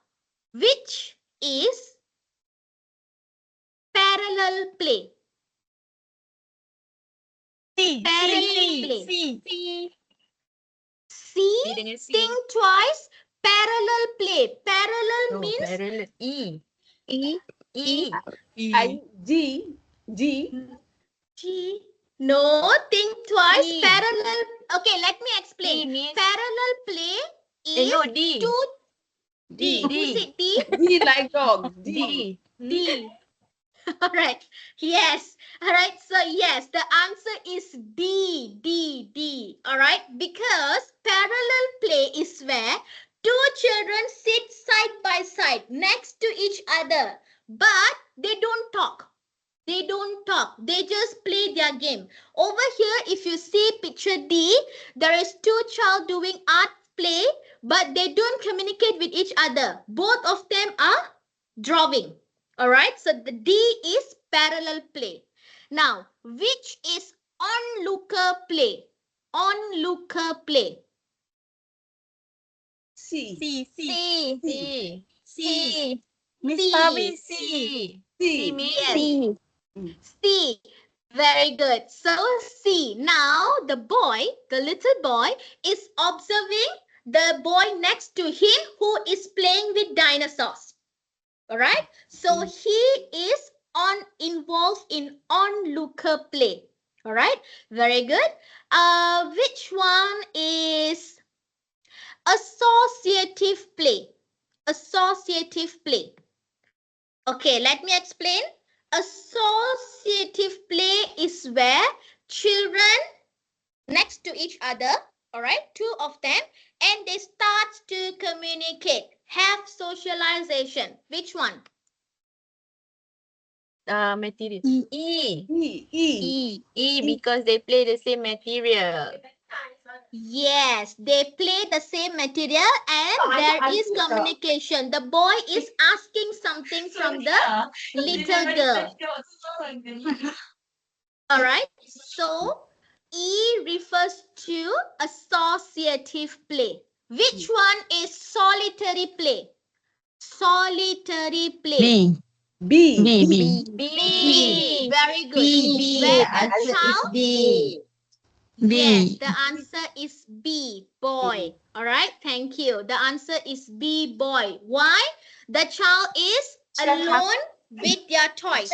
which is parallel play? Parallel play. C. C. Think twice. Parallel play. Parallel means Parallel. E. E. E. I G G. G. No, think twice. E. Parallel. Okay, let me E explain. means Parallel play is no, D. two. D. Who said D? D like dog. D. D. All right. Yes. All right. So yes, the answer is D. D. D. All right. Because parallel play is where two children sit side by side next to each other, but they don't talk. They don't talk. They just play their game. Over here, if you see picture D, there is two child doing art play, but they don't communicate with each other. Both of them are drawing. All right. So the D is parallel play. Now, which is onlooker play? onlooker play? C. C. C. C. C. Miss C. Fabi, C. C C. means Yes. C. C. Very good. So C. Now the boy, the little boy, is observing the boy next to him who is playing with dinosaurs. All right. So he is involved in onlooker play. All right. Very good. Which one is associative play? Associative play. Okay, let me explain. Associative play is where children next to each other, all right, two of them, and they start to communicate, have socialization. Which one? material. E. E. E. E. E. E because they play the same material. Yes, they play the same material and there is communication. The boy is asking something from the little girl. All right, so E refers to associative play. Which one is solitary play? Solitary play. B. B. B. B. B. B. Very good. B. Where The a answer is child? B. Yes, B. the answer is B, boy. All right, thank you. The answer is B, boy. Why? The child is alone with their toys.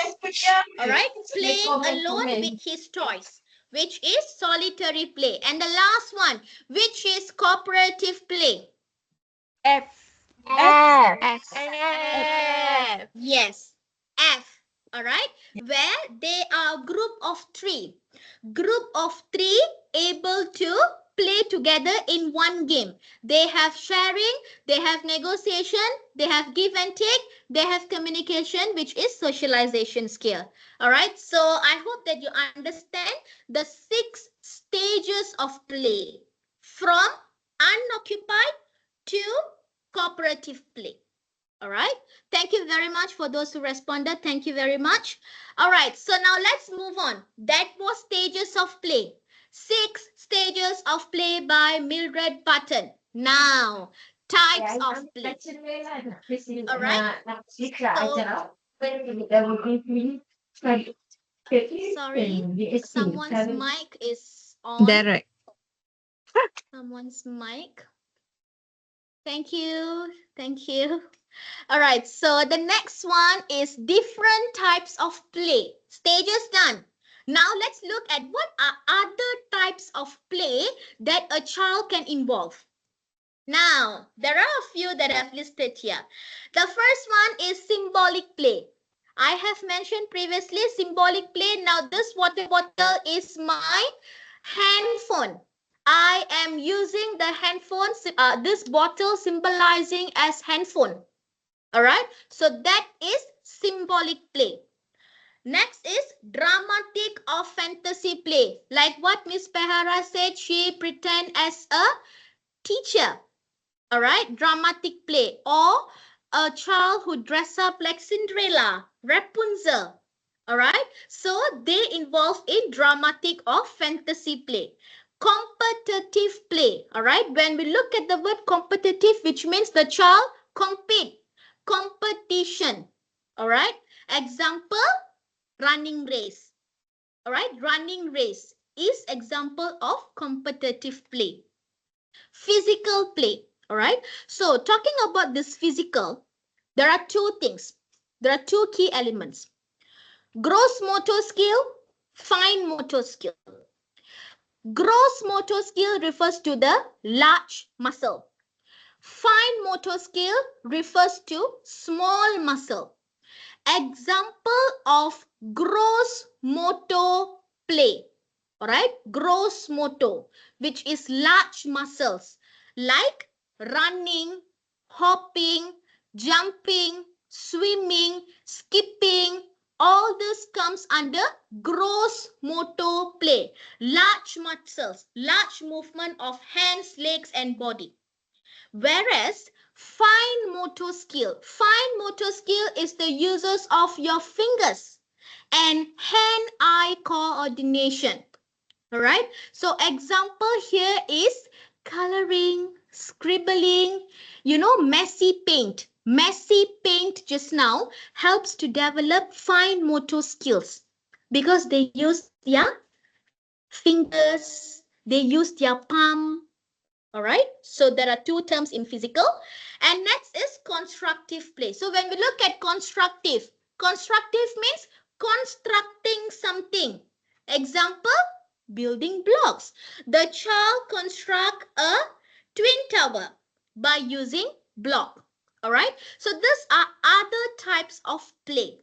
All right, playing alone with his toys, which is solitary play. And the last one, which is cooperative play. F. F. F. F. Yes, F. All right, where they are group of three. Group of three able to play together in one game. They have sharing, they have negotiation, they have give and take, they have communication, which is socialization skill. All right, so I hope that you understand the 6 stages of play from unoccupied to cooperative play. All right. Thank you very much for those who responded. Thank you very much. All right. So now let's move on. That was stages of play. 6 stages of play by Mildred Button. Now, types of play. All right. So, sorry, someone's mic is on. Direct. Someone's mic. Thank you. Thank you. All right, so the next one is different types of play. Stages done. Now let's look at what are other types of play that a child can involve. Now, there are a few that I've listed here. The first one is symbolic play. I have mentioned previously symbolic play. Now, this water bottle is my handphone. I am using the handphone, this bottle symbolizing as handphone. All right, so that is symbolic play. Next is dramatic or fantasy play. Like what Miss Pehara said, she pretend as a teacher. All right, dramatic play. Or a child who dress up like Cinderella, Rapunzel. All right, so they involve in dramatic or fantasy play. Competitive play. All right, when we look at the word competitive, which means the child compete, competition. All right, example, running race. All right, running race is example of competitive play. Physical play. All right, so talking about this physical, there are two things. There are two key elements: gross motor skill, fine motor skill. Gross motor skill refers to the large muscle. Fine motor skill refers to small muscle. Example of gross motor play. All right, gross motor, which is large muscles like running, hopping, jumping, swimming, skipping. All this comes under gross motor play. Large muscles, large movement of hands, legs, and body. Whereas fine motor skill is the uses of your fingers and hand-eye coordination. All right. So example here is coloring, scribbling, messy paint. Messy paint just now helps to develop fine motor skills because they use their fingers, they use their palm. All right. So there are two terms in physical. And next is constructive play. So when we look at constructive, constructive means constructing something. Example, building blocks. The child construct a twin tower by using block. All right. So these are other types of play.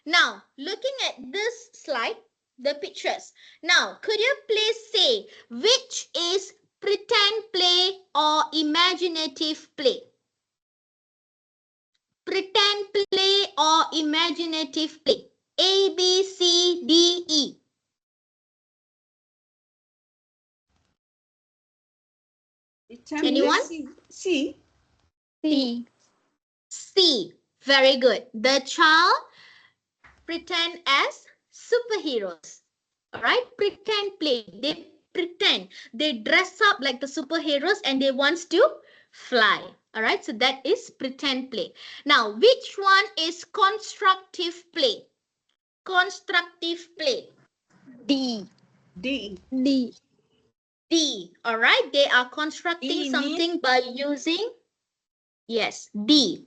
Now, looking at this slide, the pictures. Now, could you please say which is pretend play or imaginative play? Pretend play or imaginative play? A, B, C, D, E. Anyone? C. C. C. Very good. The child pretend as superheroes. All right, pretend play. They pretend. They dress up like the superheroes and they want to fly. All right, so that is pretend play. Now, which one is constructive play? Constructive play. D. D. D. D. All right, they are constructing D something by using, yes, D.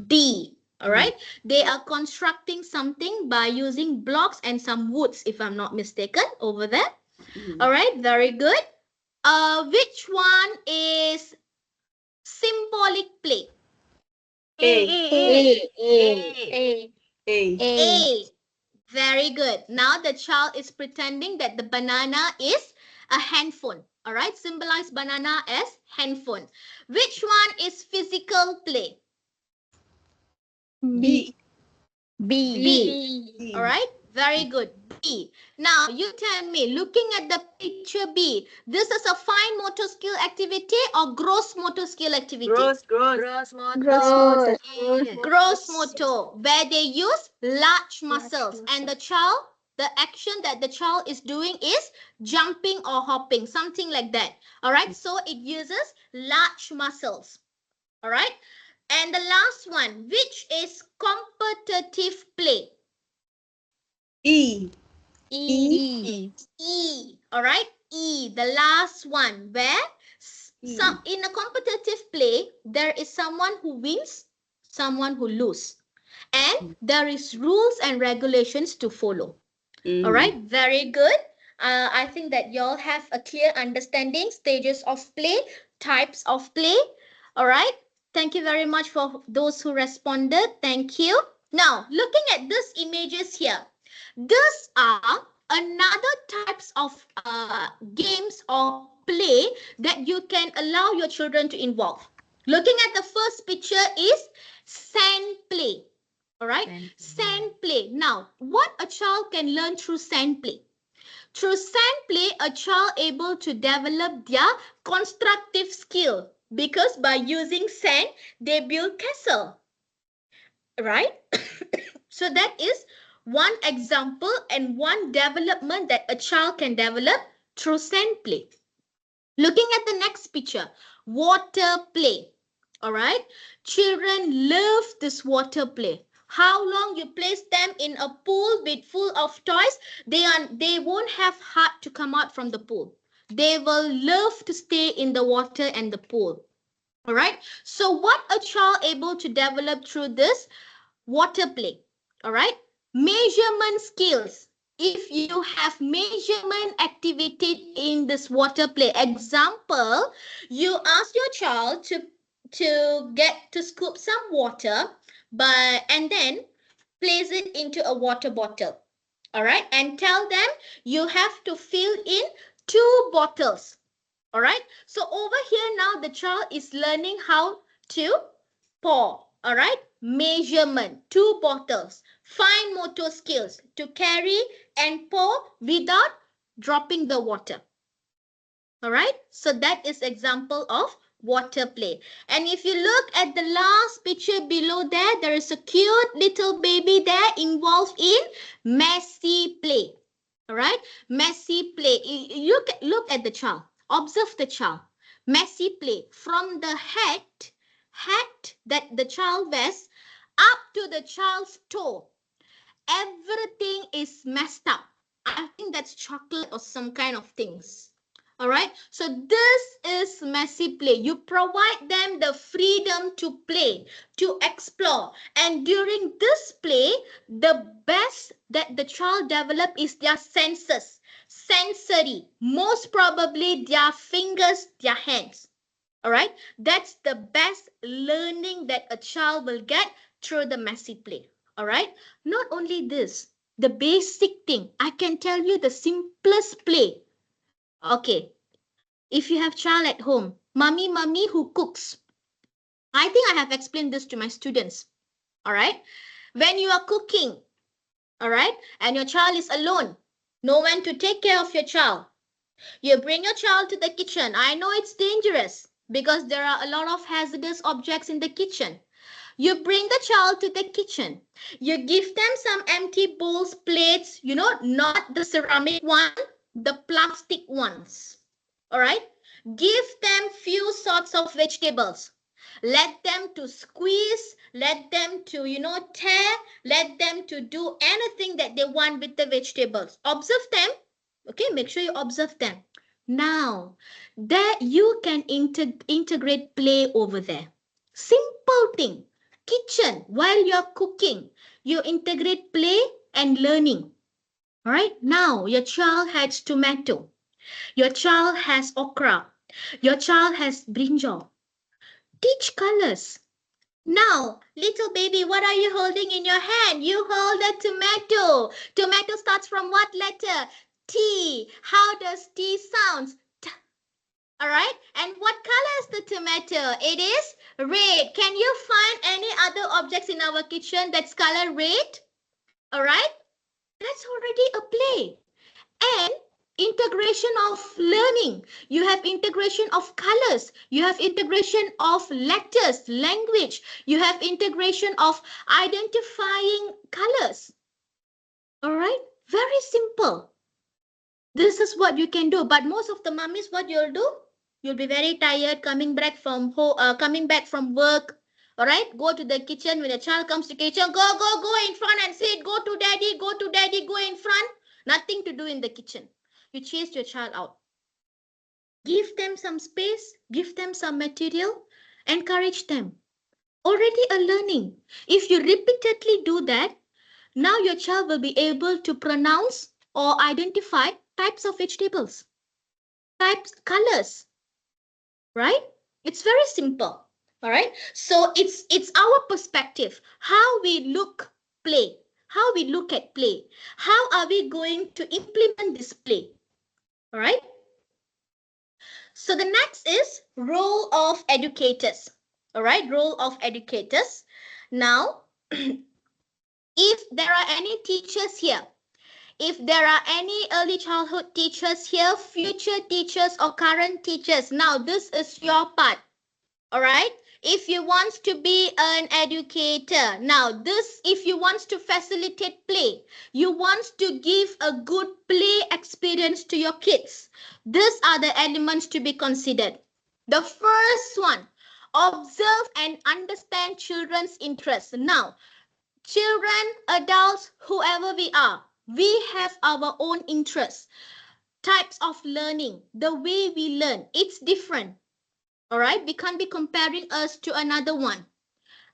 D. All right. They are constructing something by using blocks and some woods, if I'm not mistaken, over there. All right. Very good. Which one is symbolic play? A. A. A. A. A. Very good. Now the child is pretending that the banana is a handphone. All right. Symbolize banana as handphone. Which one is physical play? B. B. B. All right. Very good. B. Now, you tell me, looking at the picture B, this is a fine motor skill activity or gross motor skill activity? Gross Gross motor. motor. Gross motor, where they use large muscles. And the action that the child is doing is jumping or hopping, something like that. All right. So it uses large muscles. All right. And the last one, which is competitive play? E. E. E. All right. E. The last one, where in a competitive play, there is someone who wins, someone who loses. And there is rules and regulations to follow. All right. Very good. I think that y'all have a clear understanding, stages of play, types of play. All right. Thank you very much for those who responded. Thank you. Now, looking at these images here, these are another types of games or play that you can allow your children to involve. Looking at the first picture is sand play. All right, sand play. Now, what a child can learn through sand play? Through sand play, a child able to develop their constructive skill because by using sand, they build castle. Right? So that is one example and one development that a child can develop through sand play. Looking at the next picture, water play. All right. Children love this water play. How long you place them in a pool with full of toys, they won't have heart to come out from the pool. They will love to stay in the water and the pool. All right. So what a child able to develop through this water play? All right. Measurement skills. If you have measurement activity in this water play, example, you ask your child to get to scoop some water and then place it into a water bottle. All right. And tell them you have to fill in 2 bottles. All right. So over here now the child is learning how to pour. All right. Measurement, 2 bottles, fine motor skills to carry and pour without dropping the water. All right. So that is example of water play. And if you look at the last picture below there is a cute little baby there involved in messy play. All right. Messy play. Look at the child. Observe the child. Messy play from the hat that the child wears up to the child's toe. Everything is messed up. I think that's chocolate or some kind of things. All right. So this is messy play. You provide them the freedom to play, to explore. And during this play, the best that the child develop is their senses. Sensory. Most probably their fingers, their hands. All right. That's the best learning that a child will get through the messy play. All right. Not only this, the basic thing. I can tell you the simplest play. Okay. If you have child at home, mummy who cooks. I think I have explained this to my students. All right. When you are cooking, all right, and your child is alone, no one to take care of your child. You bring your child to the kitchen. I know it's dangerous because there are a lot of hazardous objects in the kitchen. You bring the child to the kitchen. You give them some empty bowls, plates, not the ceramic one, the plastic ones. All right? Give them few sorts of vegetables. Let them to squeeze, let them to, tear, let them to do anything that they want with the vegetables. Observe them. Okay, make sure you observe them. Now, that you can integrate play over there. Simple thing. Kitchen, while you're cooking, you integrate play and learning. All right, now your child has tomato. Your child has okra. Your child has brinjal. Teach colors. Now, little baby, what are you holding in your hand? You hold a tomato. Tomato starts from what letter? T. How does T sound? T. All right. And what color is the tomato? It is red. Can you find any other objects in our kitchen that's color red? All right. That's already a play. And integration of learning. You have integration of colors. You have integration of letters, language. You have integration of identifying colors. All right. Very simple. This is what you can do. But most of the mummies, what you'll do? You'll be very tired coming back from work. All right. Go to the kitchen. When a child comes to kitchen, go in front and sit. Go to daddy, go in front. Nothing to do in the kitchen. You chase your child out. Give them some space, give them some material, encourage them. Already a learning. If you repeatedly do that, now your child will be able to pronounce or identify types of vegetables, types, colors, right? It's very simple. All right. So it's our perspective, how we look play, how we look at play. How are we going to implement this play? All right. So the next is role of educators. All right, role of educators. Now, if there are any teachers here, if there are any early childhood teachers here, future teachers or current teachers, now this is your part. All right. If you want to be an educator, now this, if you want to facilitate play, you want to give a good play experience to your kids. These are the elements to be considered. The first one, observe and understand children's interests. Now, children, adults, whoever we have our own interests, types of learning, the way we learn, it's different. All right, we can't be comparing us to another one.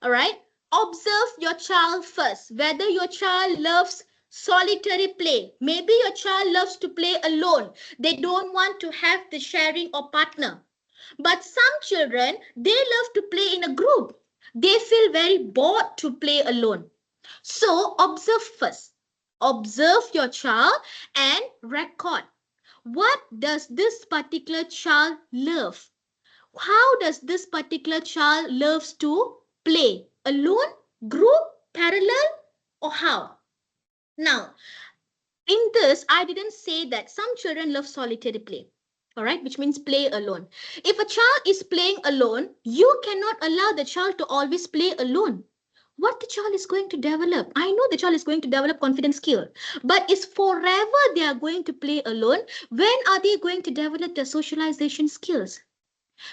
All right, observe your child first, whether your child loves solitary play. Maybe your child loves to play alone. They don't want to have the sharing or partner. But some children, they love to play in a group. They feel very bored to play alone. So observe first. Observe your child and record. What does this particular child love? How does this particular child loves to play? Alone, group, parallel, or how? Now, in this, I didn't say that some children love solitary play. All right, which means play alone. If a child is playing alone, you cannot allow the child to always play alone. what the child is going to develop. I know the child is going to develop confidence skill, but is forever they are going to play alone. When are they going to develop their socialization skills?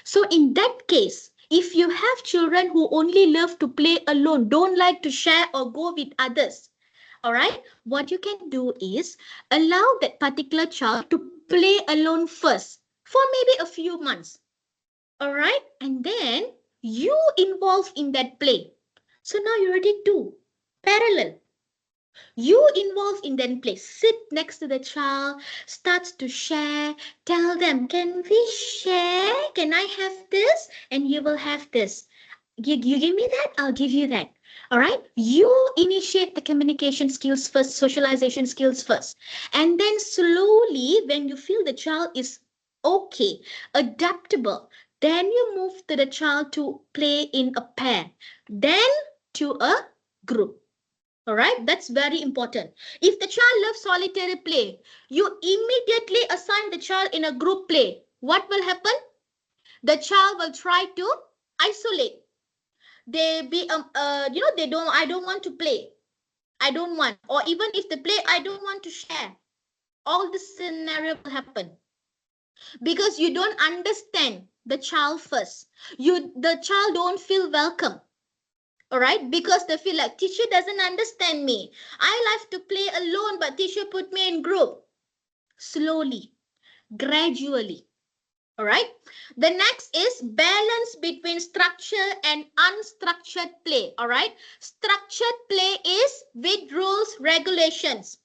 So in that case, if you have children who only love to play alone, don't like to share or go with others, all right, what you can do is allow that particular child to play alone first for maybe a few months. All right, and then you involve in that play. So now you already do parallel. You involve in that play. Sit next to the child, starts to share, tell them, can we share? Can I have this? And you will have this. You give me that, I'll give you that. All right. You initiate the communication skills first, socialization skills first. And then slowly, when you feel the child is okay, adaptable, then you move to the child to play in a pair, then to a group. All right. That's very important. If the child loves solitary play, you immediately assign the child in a group play. What will happen? The child will try to isolate. They be they don't, I don't want to play, I don't want, or even if they play, I don't want to share. All this scenario will happen because you don't understand the child first. The child don't feel welcome. All right, because they feel like teacher doesn't understand me, I like to play alone but teacher put me in group. Slowly, gradually. All right. The next is balance between structure and unstructured play. All right. Structured play is with rules, regulations.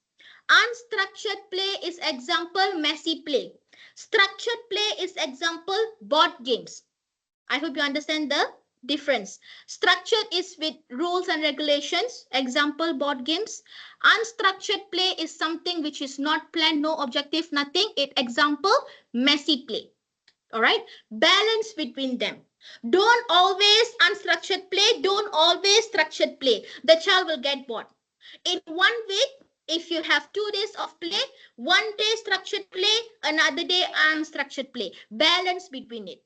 Unstructured play is example messy play. Structured play is example board games. I hope you understand the difference. Structured is with rules and regulations. Example board games. Unstructured play is something which is not planned, no objective, nothing. It example messy play. All right, balance between them. Don't always unstructured play, don't always structured play. The child will get bored. In 1 week, if you have 2 days of play, 1 day structured play, another day unstructured play. Balance between it.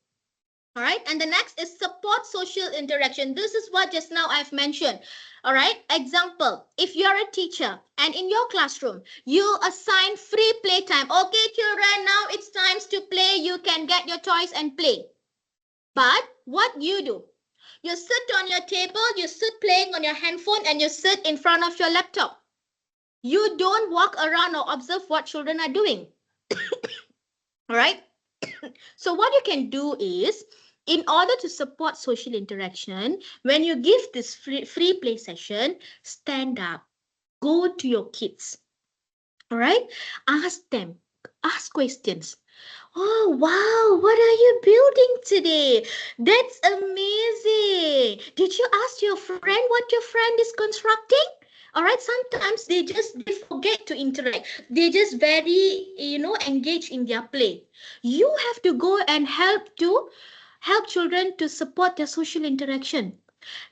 All right, and the next is support social interaction. This is what just now I've mentioned. All right, example, if you're a teacher and in your classroom, you assign free playtime. Okay, children, now it's time to play. You can get your toys and play. But what you do? You sit on your table, you sit playing on your handphone, and you sit in front of your laptop. You don't walk around or observe what children are doing. All right. So what you can do is, in order to support social interaction, when you give this free play session, stand up, go to your kids. All right. Ask them, ask questions. Oh, wow, what are you building today? That's amazing. Did you ask your friend what your friend is constructing? All right, sometimes they forget to interact. They just very, engage in their play. You have to go and help children to support their social interaction.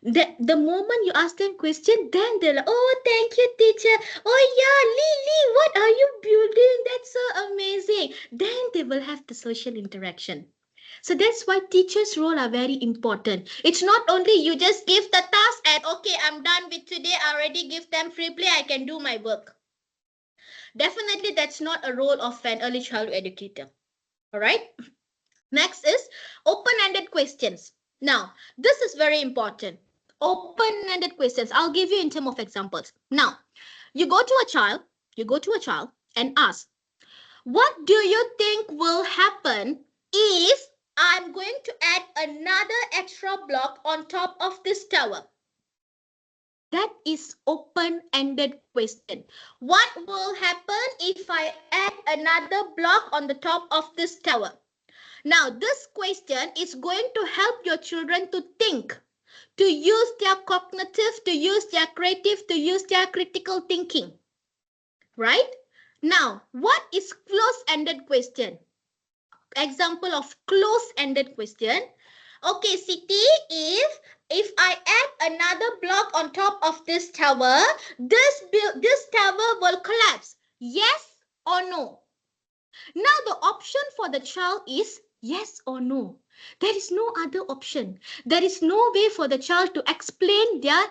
The moment you ask them question, then they're like, oh, thank you, teacher. Oh, yeah, Lily, what are you building? That's so amazing. Then they will have the social interaction. So that's why teachers' role are very important. It's not only you just give the task and, okay, I'm done with today. I already give them free play. I can do my work. Definitely, that's not a role of an early childhood educator. All right. Next is open-ended questions. Now, this is very important. Open-ended questions. I'll give you in terms of examples. Now, you go to a child and ask, what do you think will happen if I'm going to add another extra block on top of this tower? That is open-ended question. What will happen if I add another block on the top of this tower? Now, this question is going to help your children to think, to use their cognitive, to use their creative, to use their critical thinking. Right? Now, what is close-ended question? Example of close-ended question. Okay, Siti, if I add another block on top of this tower, this tower will collapse. Yes or no? Now the option for the child is Yes or no? There is no other option. There is no way for the child to explain their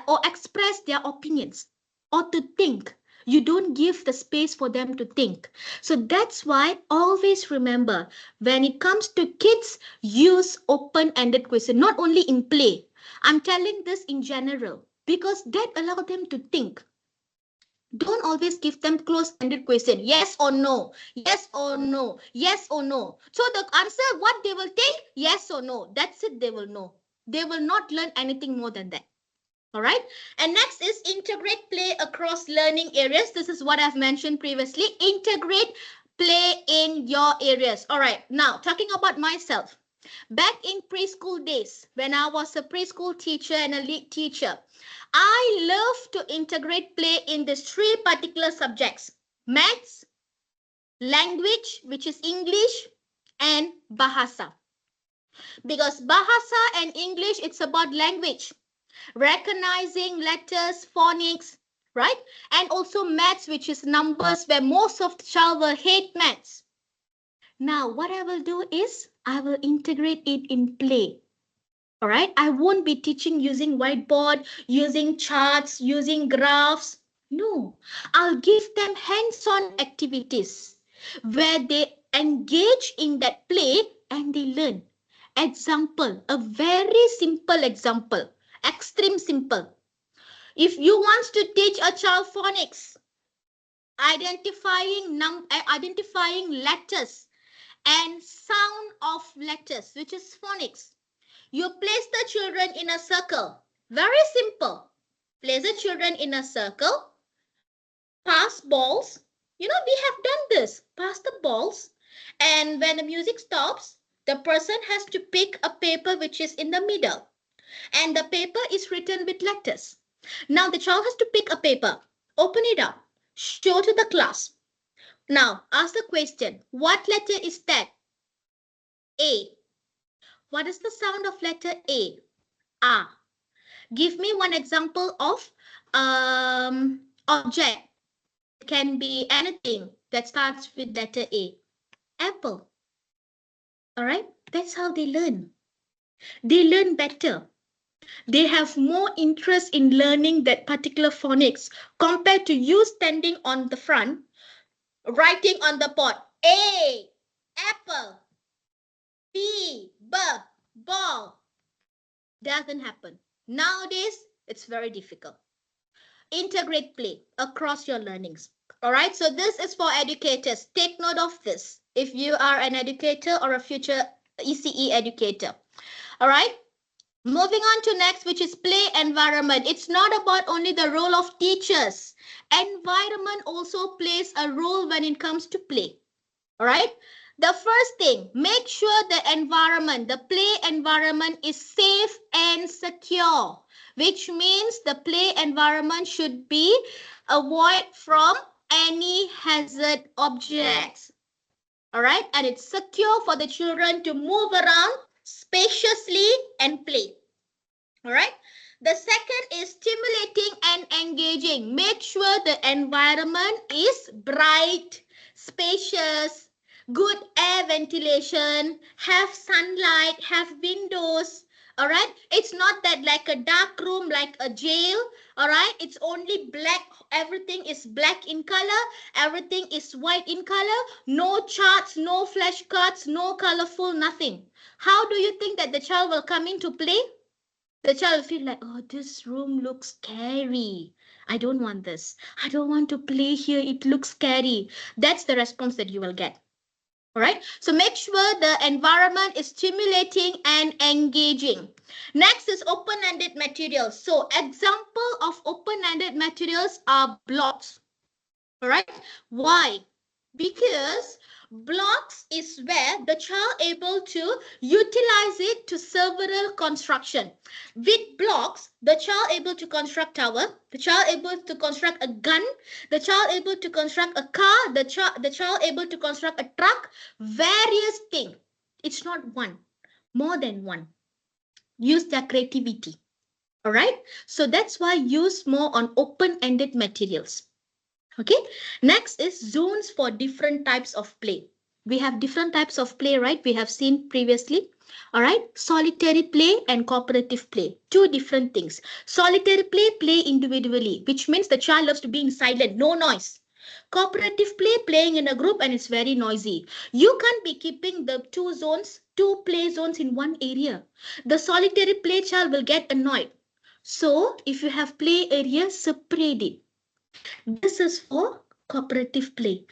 or express their opinions or to think. You don't give the space for them to think. So that's why always remember, when it comes to kids, use open-ended question, not only in play. I'm telling this in general because that allows them to think. Don't always give them close-ended question. Yes or no? Yes or no? Yes or no? So the answer, what they will think? Yes or no. That's it, they will know. They will not learn anything more than that. All right. And next is integrate play across learning areas. This is what I've mentioned previously. Integrate play in your areas. All right. Now, talking about myself. Back in preschool days, when I was a preschool teacher and a lead teacher, I love to integrate play in these three particular subjects: maths, language, which is English, and Bahasa. Because Bahasa and English, it's about language, recognizing letters, phonics, right? And also maths, which is numbers, where most of the child will hate maths. Now, what I will do is I will integrate it in play. All right, I won't be teaching using whiteboard, using charts, using graphs. No, I'll give them hands-on activities where they engage in that play and they learn. Example, a very simple example, extreme simple. If you want to teach a child phonics, identifying letters and sound of letters, which is phonics. You place the children in a circle. Very simple. Place the children in a circle. Pass balls. You know, we have done this. Pass the balls. And when the music stops, the person has to pick a paper which is in the middle. And the paper is written with letters. Now the child has to pick a paper. Open it up. Show to the class. Now ask the question. What letter is that? A. What is the sound of letter A? Ah. Give me one example of object. It can be anything that starts with letter A. Apple. All right? That's how they learn. They learn better. They have more interest in learning that particular phonics compared to you standing on the front, writing on the board. A, apple. B, ball. Doesn't happen. Nowadays, it's very difficult. Integrate play across your learnings. All right, so this is for educators. Take note of this if you are an educator or a future ECE educator. All right, moving on to next, which is play environment. It's not about only the role of teachers. Environment also plays a role when it comes to play. All right. The first thing, make sure the environment, the play environment is safe and secure, which means the play environment should be avoid from any hazard objects. All right. And it's secure for the children to move around spaciously and play. All right. The second is stimulating and engaging. Make sure the environment is bright, spacious, good air ventilation, have sunlight, have windows. All right. It's not that like a dark room, like a jail. All right. It's only black. Everything is black in color. Everything is white in color. No charts, no flashcards, no colorful, nothing. How do you think that the child will come in to play? The child will feel like, oh, this room looks scary. I don't want this. I don't want to play here. It looks scary. That's the response that you will get. All right. So make sure the environment is stimulating and engaging. Next is open-ended materials. So example of open-ended materials are blocks. All right. Why? Because blocks is where the child able to utilize it to several construction. With blocks, the child able to construct tower, the child able to construct a gun, the child able to construct a car, the child able to construct a truck, various things. It's not one, more than one. Use their creativity. All right. So that's why use more on open-ended materials. Okay, next is zones for different types of play. We have different types of play, right? We have seen previously. All right. Solitary play and cooperative play. Two different things. Solitary play, play individually, which means the child loves to be in silent, no noise. Cooperative play, playing in a group and it's very noisy. You can't be keeping the two play zones in one area. The solitary play child will get annoyed. So if you have play areas, separate it. This is for cooperative play.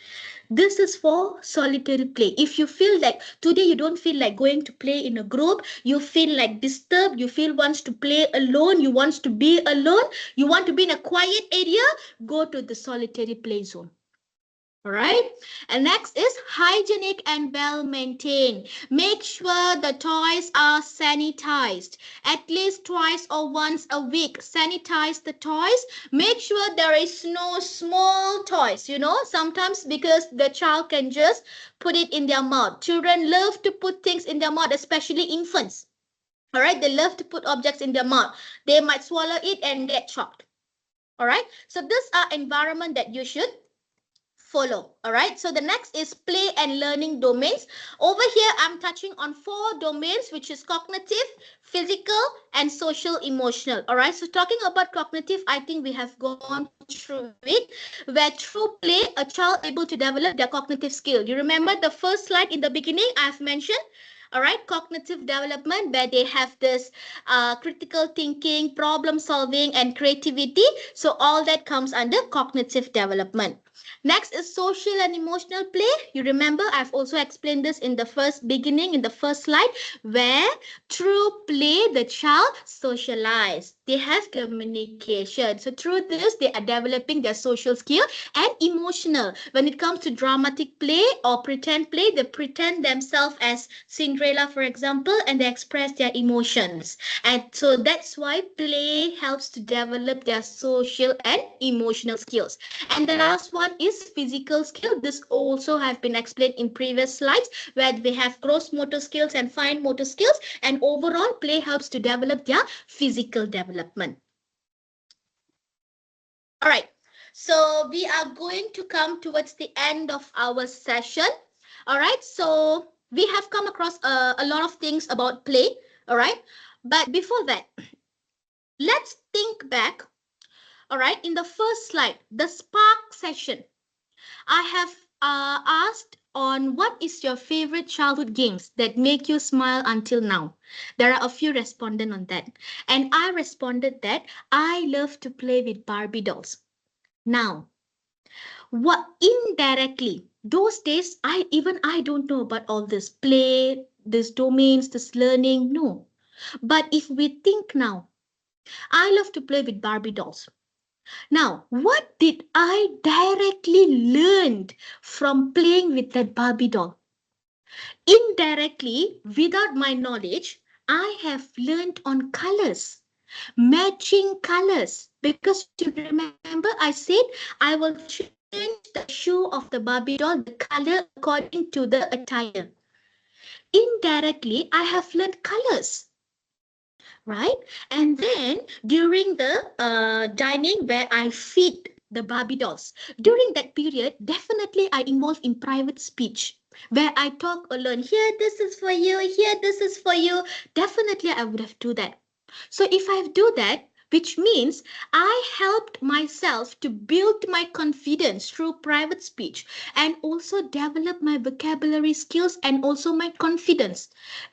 This is for solitary play. If you feel like today you don't feel like going to play in a group, you feel like disturbed, you feel wants to play alone, you want to be alone, you want to be in a quiet area, go to the solitary play zone. All right. And next is hygienic and well maintained. Make sure the toys are sanitized at least twice or once a week. Sanitize the toys. Make sure there is no small toys, sometimes because the child can just put it in their mouth. Children love to put things in their mouth, especially infants. All right. They love to put objects in their mouth. They might swallow it and get choked. All right. So these are environment that you should follow. All right. So the next is play and learning domains. Over here, I'm touching on 4 domains, which is cognitive, physical, and social emotional. All right. So talking about cognitive, I think we have gone through it, where through play, a child able to develop their cognitive skill. You remember the first slide in the beginning I've mentioned? All right, cognitive development, where they have this critical thinking, problem solving, and creativity. So all that comes under cognitive development. Next is social and emotional play. You remember I've also explained this in the in the first slide, where through play the child socialize. They have communication. So through this they are developing their social skill. And emotional. When it comes to dramatic play or pretend play, they pretend themselves as Cinderella, for example, and they express their emotions. And so that's why play helps to develop their social and emotional skills. And the last one is physical skill. This also have been explained in previous slides, where we have gross motor skills and fine motor skills. And overall, play helps to develop their physical development. All right. So we are going to come towards the end of our session. All right. So we have come across a lot of things about play. All right. But before that, let's think back. All right. In the first slide, the spark session, I have asked on what is your favorite childhood games that make you smile until now. There are a few respondents on that. And I responded that I love to play with Barbie dolls. Now, what indirectly, those days, I don't know about all this play, this domains, this learning, no. But if we think now, I love to play with Barbie dolls. Now, what did I directly learn from playing with that Barbie doll? Indirectly, without my knowledge, I have learned on colors, matching colors. Because you remember, I said I will change the shoe of the Barbie doll, the color according to the attire. Indirectly, I have learned colors, right? And then during the dining where I feed the Barbie dolls, during that period, definitely I involve in private speech where I talk alone. Here, this is for you. Here, this is for you. Definitely, I would have do that. So if I do that, which means I helped myself to build my confidence through private speech and also develop my vocabulary skills and also my confidence.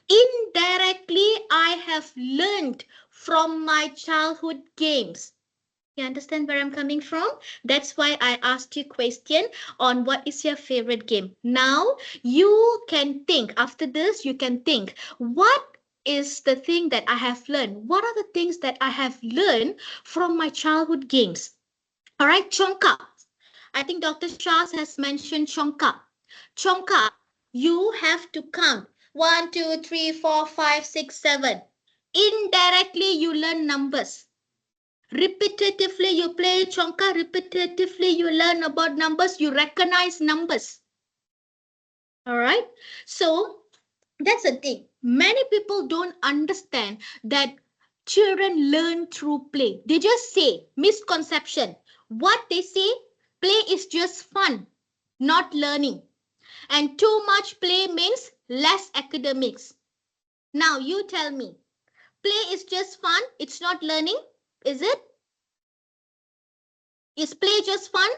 Indirectly, I have learned from my childhood games. You understand where I'm coming from? That's why I asked you question on what is your favorite game. Now you can think, after this you can think, what is the thing that I have learned? What are the things that I have learned from my childhood games? All right, Chonka. I think Dr. Shah has mentioned Chonka. Chonka, you have to count 1, 2, 3, 4, 5, 6, 7. Indirectly, you learn numbers. Repetitively, you play Chonka. Repetitively, you learn about numbers. You recognize numbers. All right. So that's the thing. Many people don't understand that children learn through play. They just say misconception. What they say, play is just fun, not learning. And too much play means less academics. Now you tell me, play is just fun, it's not learning, is it? Is play just fun?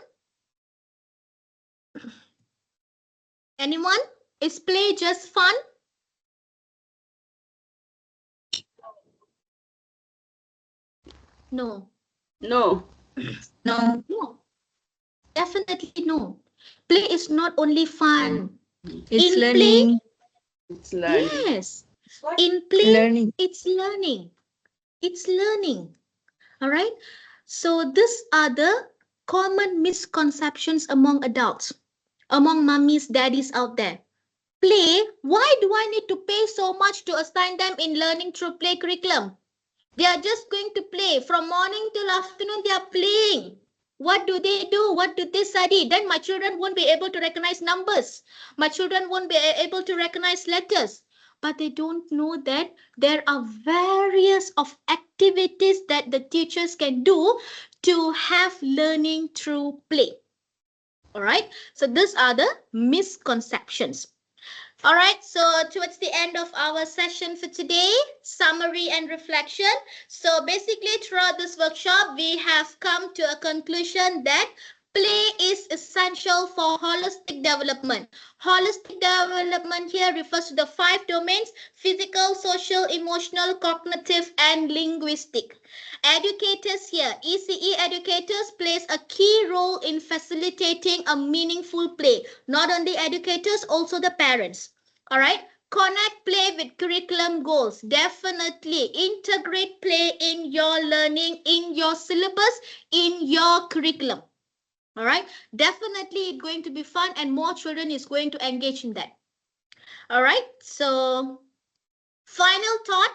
Anyone? Is play just fun? No. No. No. No. Definitely no. Play is not only fun. It's In play, learning. It's learning. yes. In play, Learning. it's learning. It's learning. All right. So these are the common misconceptions among adults, among mummies, daddies out there. Play, why do I need to pay so much to assign them in learning through play curriculum? They are just going to play from morning till afternoon. They are playing. What do they do? What do they study? Then my children won't be able to recognize numbers. My children won't be able to recognize letters. But they don't know that there are various of activities that the teachers can do to have learning through play. All right. So these are the misconceptions. All right, so towards the end of our session for today, summary and reflection. So basically, throughout this workshop, we have come to a conclusion that play is essential for holistic development. Holistic development here refers to the 5 domains: physical, social, emotional, cognitive, and linguistic. Educators here, ECE educators plays a key role in facilitating a meaningful play. Not only educators, also the parents. All right. Connect play with curriculum goals. Definitely integrate play in your learning, in your syllabus, in your curriculum. All right. Definitely it's going to be fun and more children is going to engage in that. All right. So final thought,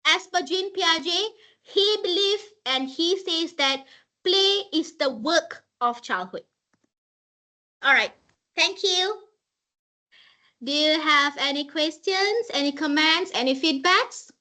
as per Jean Piaget, he believes and he says that play is the work of childhood. All right. Thank you. Do you have any questions, any comments, any feedbacks?